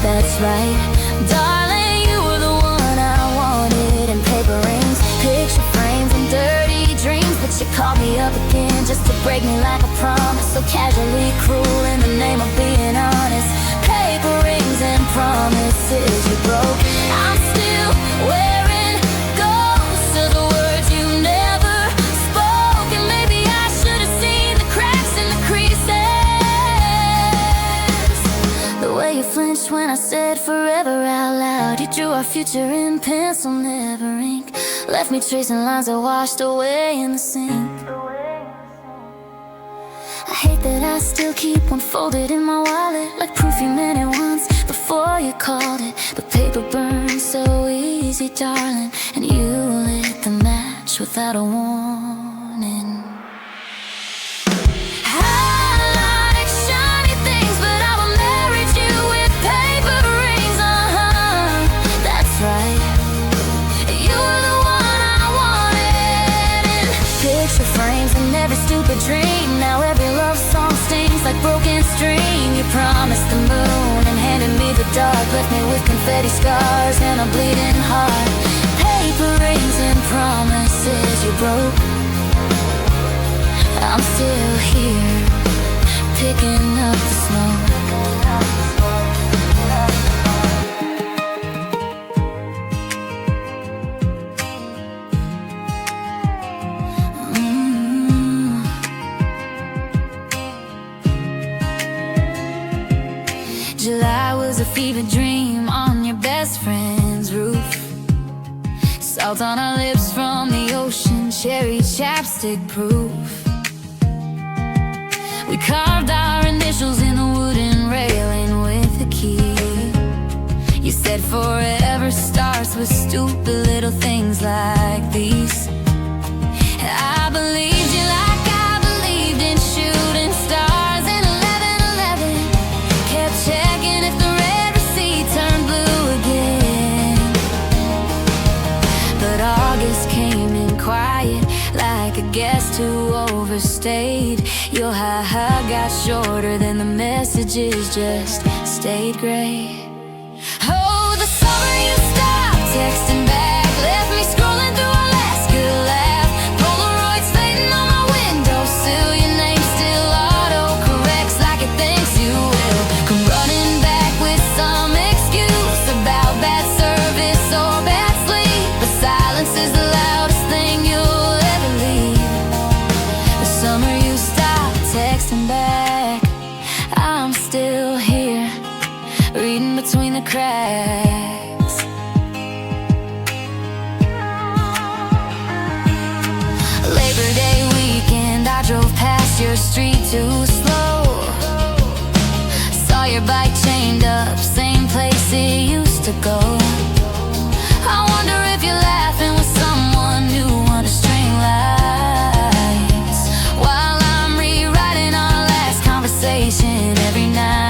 That's right, darling, you were the one I wanted in paper rings. Picture frames and dirty dreams, but you called me up again just to break me like a promise. So casually cruel in the name of being honest. Paper rings and promises you broke. I'm still wearing ghosts of the words you never spoke. And maybe I should have seen the cracks in the creases. The way you flinched when I said forever out loud. You drew our future in pencil, never ink. Left me tracing lines that washed away in the sink. I hate that I still keep one folded in my wallet, like proof you meant it once before you called it. But paper burns so easy, darling, and you lit the match without a warning. Frames and every stupid dream. Now every love song stings like broken string. You promised the moon and handed me the dark. Left me with confetti scars and a bleeding heart. Paper rings and promises you broke. I'm still here, picking up the smoke. July was a fever dream on your best friend's roof. Salt on our lips from the ocean, cherry chapstick proof. We carved our initials in the wooden railing with a key. You said forever starts with stupid little things like these. And I believed you like I believed in shooting stars in 11/11. Kept checking if the red receipt turned blue again. But August came in quiet, like a guest who overstayed. Your ha-ha got shorter, then the messages just stayed gray. Oh, the summer you stopped texting back, left me scrolling through our last good laugh. Polaroids fading on my windowsill, your name still auto-corrects like it thinks you will. Come running back with some excuse about bad service or bad sleep, but silence is the loudest thing you'll ever leave. The summer you stopped texting back, I'm still here, reading between the cracks. Labor Day weekend, I drove past your street too slow. Saw your bike chained up, same place it used to go. I wonder if you're laughing with someone new under string lights, while I'm rewriting our last conversation every night.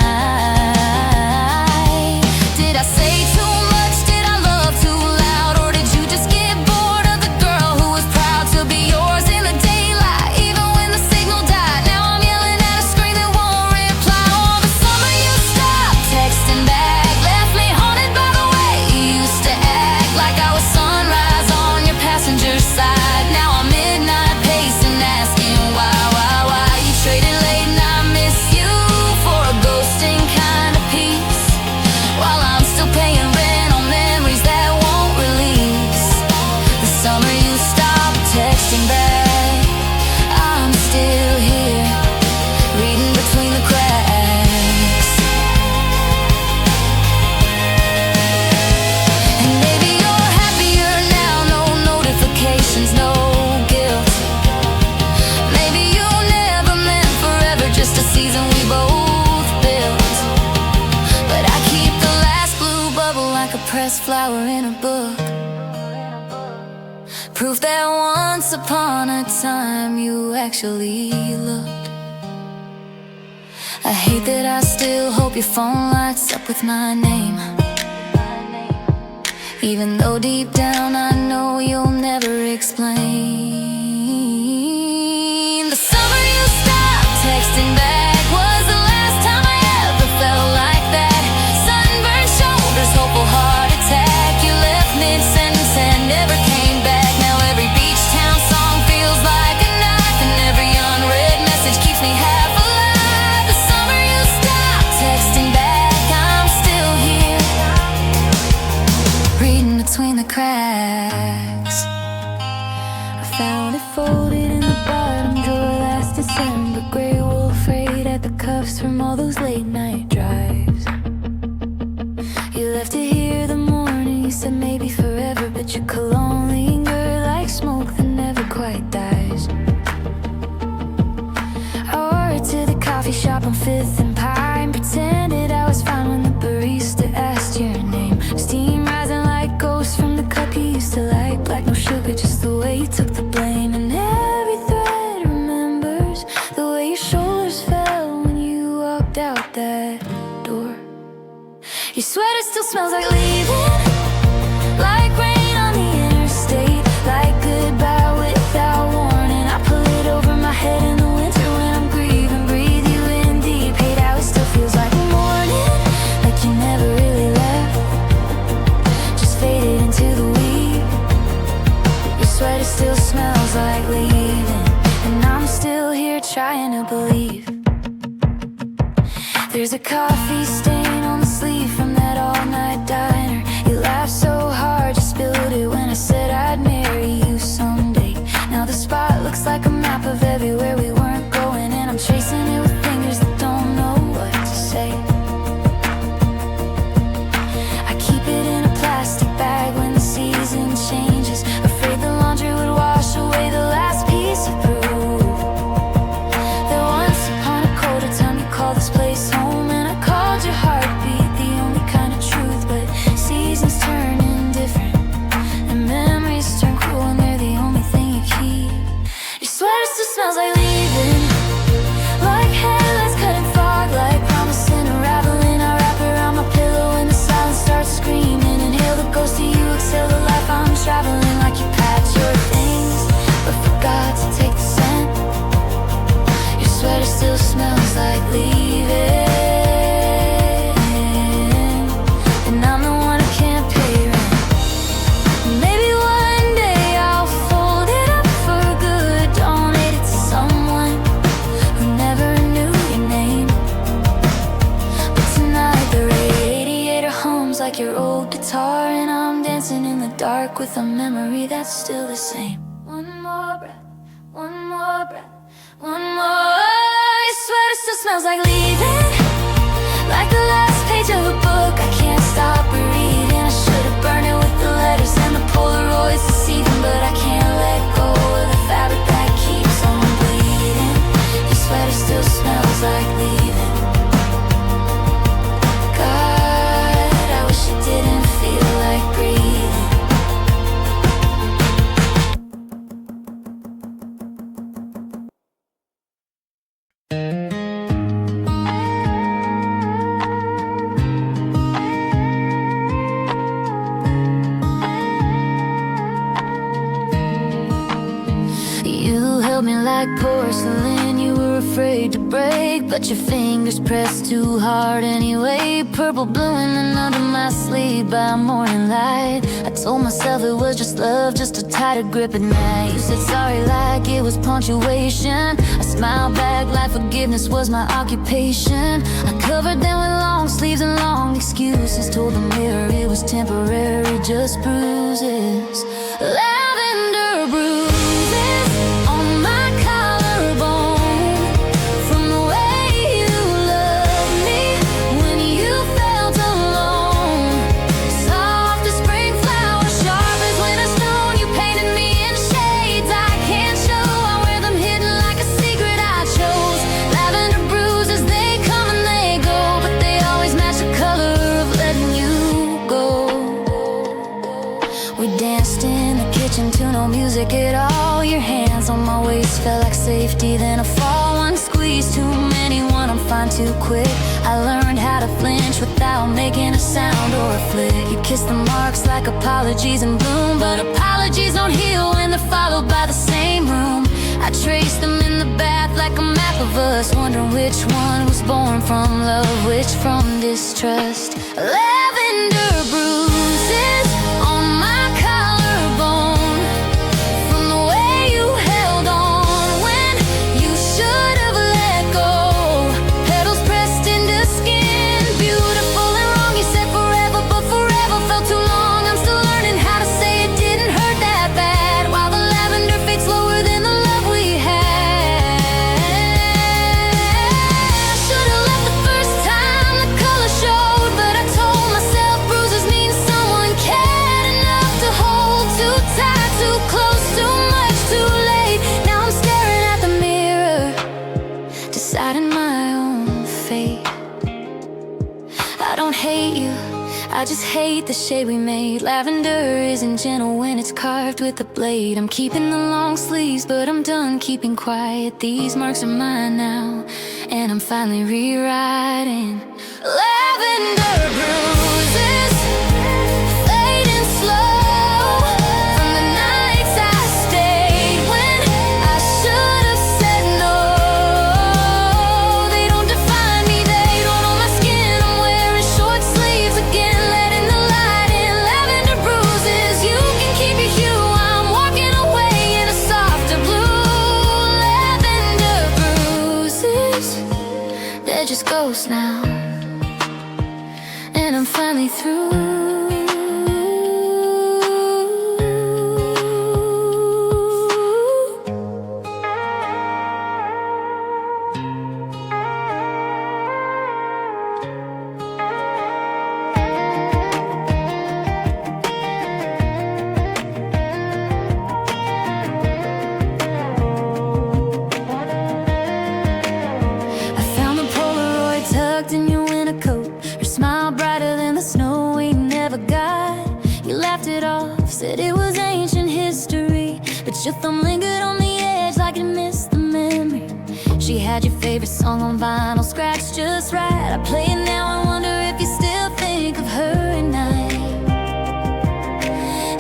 Did I say too much? Did I love too loud? Or did you just get bored of the girl who was proud to be yours in the daylight, even when the signal died? Now I'm yelling at a screen that won't reply. Oh, the summer you stopped texting back, left me haunted by the way you used to act, like I was sunrise on your passenger side. Now I'm midnight pacing, asking why. You traded late night miss you for a ghosting kind of peace, while I'm still paying rent on memories that won't release. The summer you stopped texting back, I'm still here, reading between the cracks. And maybe you're happier now, no notifications, no guilt. Maybe you never meant forever, just a season we both built. But I keep the last blue bubble like a pressed flower in a book, proof that once upon a time you actually looked. I hate that I still hope your phone lights up with my name, even though deep down I know you'll never explain. The summer you stopped texting back was the last time I ever felt like that. Sunburned shoulders, hopeful heart attack. You left mid-sentence and never came back. Now every beach town song feels like a knife, and every unread message keeps me half alive. The summer you stopped texting back, I'm still here, reading between the cracks. I found it folded in the bottom drawer last December, gray wool frayed at the cuffs from all those late night drives. You left it here the morning, you said maybe forever, but your cologne lingered like smoke that never quite dies. I wore it to the coffee shop on 5th and Pine, pretended I was fine when the barista asked your name. Steam rising like ghosts from the cup you used to like, black, no sugar, just the way you took the blame. And every thread remembers the way your shoulders fell when you walked out that door. Your sweater still smells like leaving, like rain on the interstate, like goodbye without warning. I pull it over my head in the winter when I'm grieving, breathe you in deep, hate how it still feels like morning, like you never really left, just faded into the week. Your sweater still smells like leaving, and I'm still here trying to believe. There's a coffee stain on the sleeve from that all-night diner. You laughed so hard you spilled it when I said I'd marry you someday. Now the spot looks like a map of everywhere we weren't going, and I'm chasing it with fingers that don't know what to say. like your old guitar, and I'm dancing in the dark with a memory that's still the same. One more breath, one more breath, one more. I swear it still smells like leaving, like the last page of a book I can't stop reading. I should've burned it with the letters and the Polaroids deceiving, but I can't let go of the fabric that keeps on bleeding. Your sweater still smells like leaving. God, I wish it didn't feel like breathing. You held me like porcelain, you were afraid to break, but your fingers pressed too hard anyway. Purple blowing under my sleeve by morning light. I told myself it was just love, just a tighter grip at night. You said sorry like it was punctuation. I smiled back like forgiveness was my occupation. I covered them with long sleeves and long excuses. Told the mirror it was temporary, just bruises. Lavender bruises on my collarbone, from the way you loved me when you felt alone. Soft as spring flowers, sharp as winter stone. You painted me in shades I can't show. I wear them hidden like a secret I chose. Lavender bruises, they come and they go, but they always match the color of letting you go. We danced in the kitchen to no music at all. Your hands on my waist felt like safety, then a fall. One squeeze too many, one I'm fine too quick. I learned how to flinch without making a sound or a flick. You kissed the marks like apologies in bloom, but apologies don't heal when they're followed by the same room. I traced them in the bath like a map of us, wondering which one was born from love, which from distrust. Lavender bruises on my collarbone, from the way you held on when you should have let go. Petals pressed into skin, beautiful and wrong. You said forever, but forever felt too long. I'm still learning how to say it didn't hurt that bad, while the lavender fades slower than the love we had. I should've left the first time the color showed, but I told myself bruises mean someone cared enough to hold. Too tight, too close, too much, too late. Now I'm staring at the mirror, deciding my own fate. I don't hate you, I just hate the shade we made. Lavender isn't gentle when it's carved with a blade. I'm keeping the long sleeves, but I'm done keeping quiet. These marks are mine now, and I'm finally rewriting. Lavender bruises, fading slow, from the nights I stayed when I should have said no. They don't define me, they don't own my skin. I'm wearing short sleeves again, letting the light in. Lavender bruises, you can keep your hue. I'm walking away in a softer blue. Lavender bruises, they're just ghosts now, and I'm finally through. I found the Polaroid tucked in your winter coat, your smile brighter than the snow we never got. You laughed it off, said it was ancient history, but your thumb lingered on the edge like it missed the memory. She had your favorite song on vinyl, scratched just right. I play it now and wonder if you still think of her at night.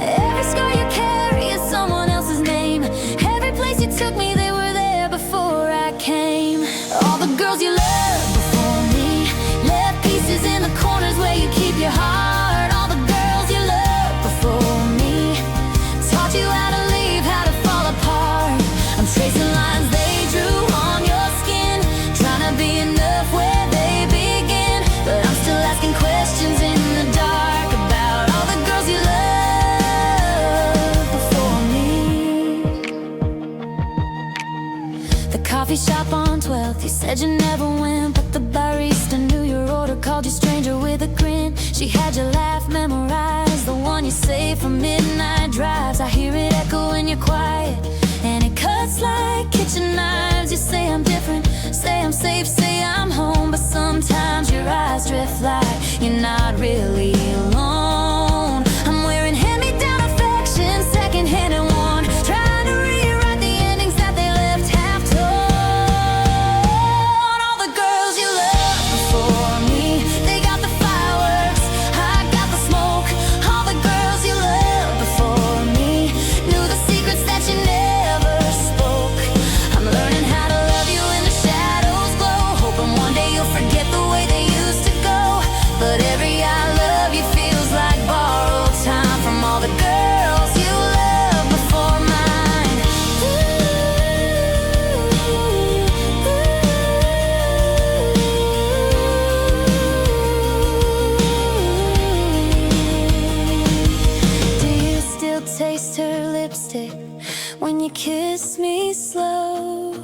Every scar you carry is someone else's name. Every place you took me, they were there before I came. All the girls you loved before me left pieces in the corners where you keep your heart. All the girls you loved before me taught you how to leave, how to fall apart. I'm tracing lines they drew on your skin, trying to be enough where they begin, but I'm still asking questions. Said you never went, but the barista knew your order. Called you stranger with a grin. She had your laugh memorized, the one you say for midnight drives. I hear it echo when you're quiet, and it cuts like kitchen knives. You say I'm different, say I'm safe, say I'm home, but sometimes your eyes drift like you're not really alone. I'm wearing hand-me-down affection, second-hand and worn, trying to rewrite the endings that they left half-torn. All the girls you loved before me, they got the fireworks, I got the smoke. All the girls you loved before me knew the secrets that you never spoke. I'm learning how to love you in the shadows glow, hoping one day you'll forget the way they used to go. But every I love you feels like borrowed time from all the girls you loved before mine. Do you still taste her lipstick when you kiss me slow?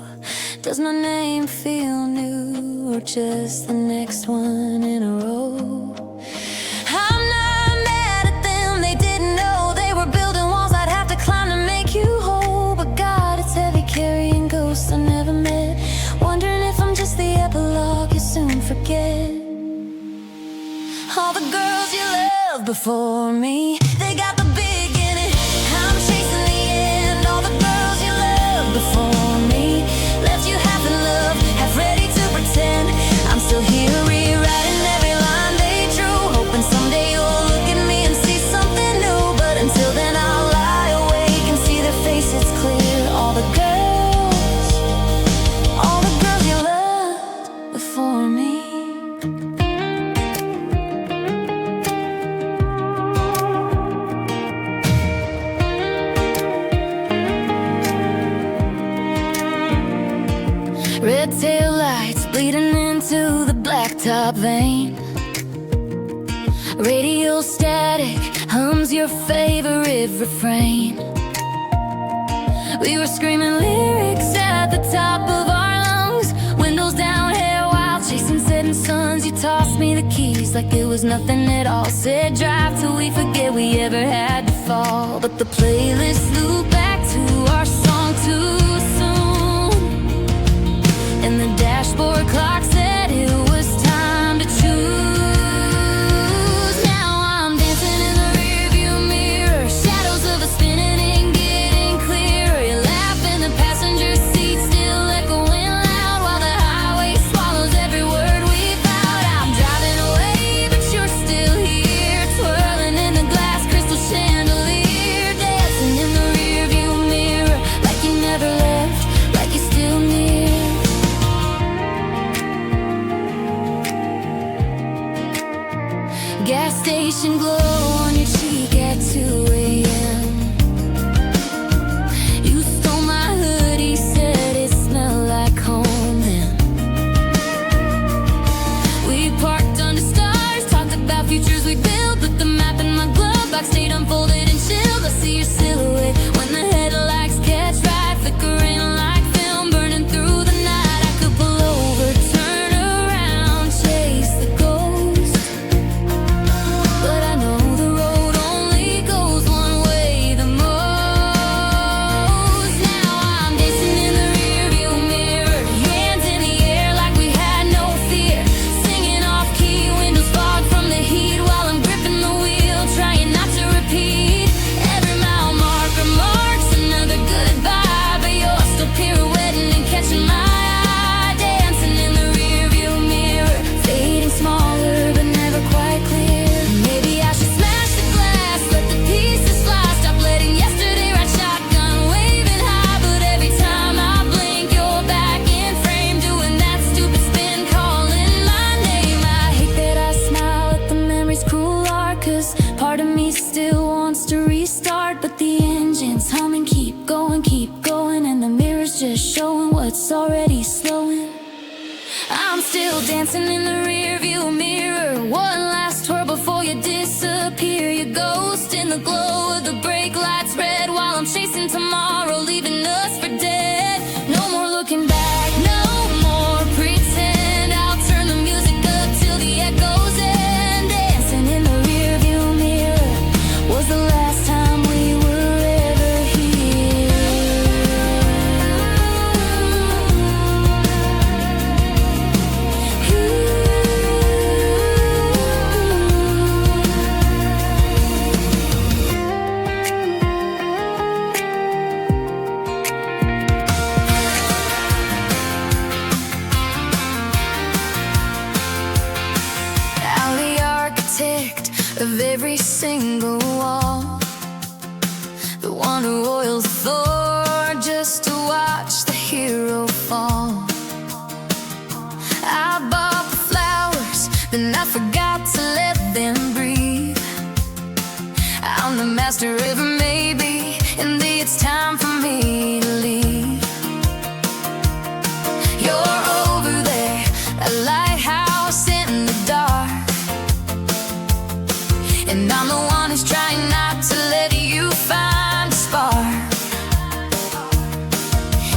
Does my name feel new, or just the next one in a row? I'm not mad at them, they didn't know they were building walls I'd have to climb to make you whole. But God, it's heavy carrying ghosts I never met, wondering if I'm just the epilogue you soon forget. All the girls you loved before me, they got the beginning, I'm chasing the end. All the girls you loved before me left you half in love, half ready to pretend. I'm still here rewriting every line they drew, hoping someday you'll look at me and see something new. But until then I'll lie awake and see their faces clear. All the girls you loved before me. Red tail lights bleeding into the blacktop vein. Radio static hums your favorite refrain. We were screaming lyrics at the top of our lungs, windows down, hair wild, chasing setting suns. You tossed me the keys like it was nothing at all. Said drive till we forget we ever had to fall. But the playlist looped back to our song too soon, and the dashboard clock said it was time to choose. Now I'm dancing in the rearview mirror, shadows of us spinning and getting clearer. You laugh in the passenger seat, still echoing loud, while the highway swallows every word we vowed. I'm driving away, but you're still here, twirling in the glass crystal chandelier, dancing in the rearview mirror like you never left, like you're still near. Gas station glow on your cheek at 2 a.m. You stole my hoodie, said it smelled like home then. We parked under stars, talked about futures we built, put the map in my glove box, stayed unfolded and chilled. I see your silhouette when the headlights catch right, flickering like film, burning through the night. I could pull over, turn around, chase the ghost, but I know the road only goes one way the most. Now I'm dancing in the rearview mirror, hands in the air like we had no fear, singing off key, windows fogged from the heat, while I'm gripping the wheel, trying not to repeat. Every mile marker marks another goodbye, but you're still pirouetting and catching my eye, dancing in the rearview mirror, fading smaller but never quite clear. Maybe I should smash the glass, let the pieces fly, stop letting yesterday ride shotgun, waving high. But every time I blink, you're back in frame, doing that stupid spin, calling my name. I hate that I smile at the memory's cruel art, 'cause part of me still wants to restart. But the engine's humming, keep going, and the mirror's just showing what's already slowing. I'm still dancing in the rearview mirror, one last twirl before you disappear. You ghost in the glow of the brake lights red, while I'm chasing tomorrow, leaving us for dead. No more looking back, no more pretending. of every single wall. The one who oils Thor just to watch the hero fall. I bought the flowers, then I forgot to let them breathe. I'm the master of maybe, and it's time for me to leave. You're over there, a lighthouse in the dark, and I'm the one who's trying not to let you find a spark.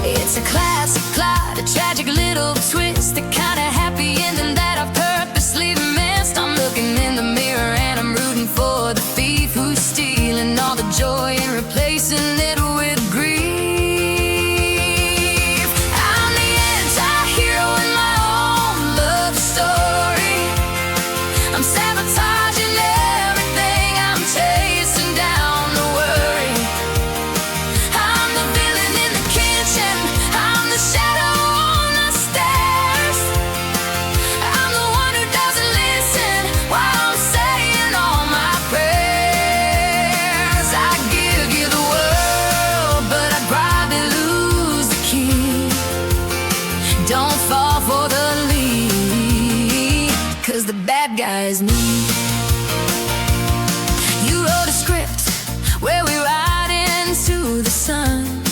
It's a classic plot, a tragic little twist, the kind of happy ending that I've purposely missed. I'm looking in the mirror and I'm rooting for the thief who's stealing all the joy and replacing it with grief. I'm the anti-hero in my own love story. I'm sabotaging everything, I'm chasing down the worry. I'm the villain in the kitchen, I'm the shadow on the stairs. I'm the one who doesn't listen while I'm saying all my prayers. I give you the world, but I'd probably lose the key. Don't fall for the lead, 'cause the bad guy is me. You wrote a script where we ride into the sun,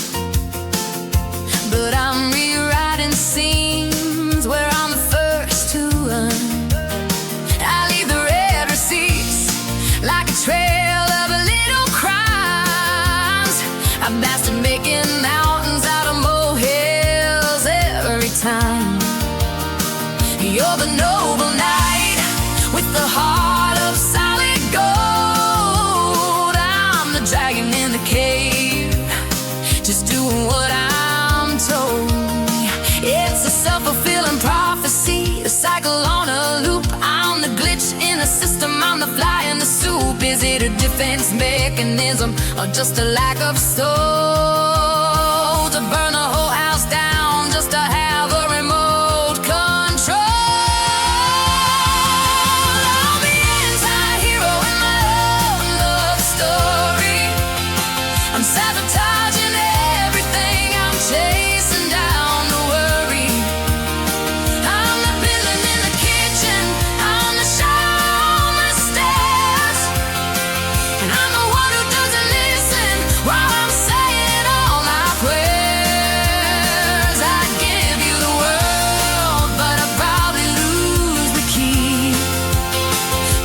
but I'm rewriting scenes where I'm the first to run. I leave the red receipts like a trail of little crimes. I'm bastard making mountains out of molehills every time. You're the noble knight with the heart of solid gold. I'm the dragon in the cave, just doing what I'm told. It's a self-fulfilling prophecy, a cycle on a loop. I'm the glitch in the system, I'm the fly in the soup. Is it a defense mechanism or just a lack of soul to burn the whole house down just to have a remote control? I'm the anti-hero in my own love story. I'm sabotaging everything, I'm chasing down the worry. I'm the villain in the kitchen, I'm the shadow on the stairs, and I'm the one who doesn't listen while I'm saying all my prayers. I give you the world, but I probably lose the key.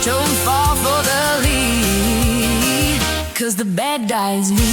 Don't fall for the lead, 'cause the bad guy is me.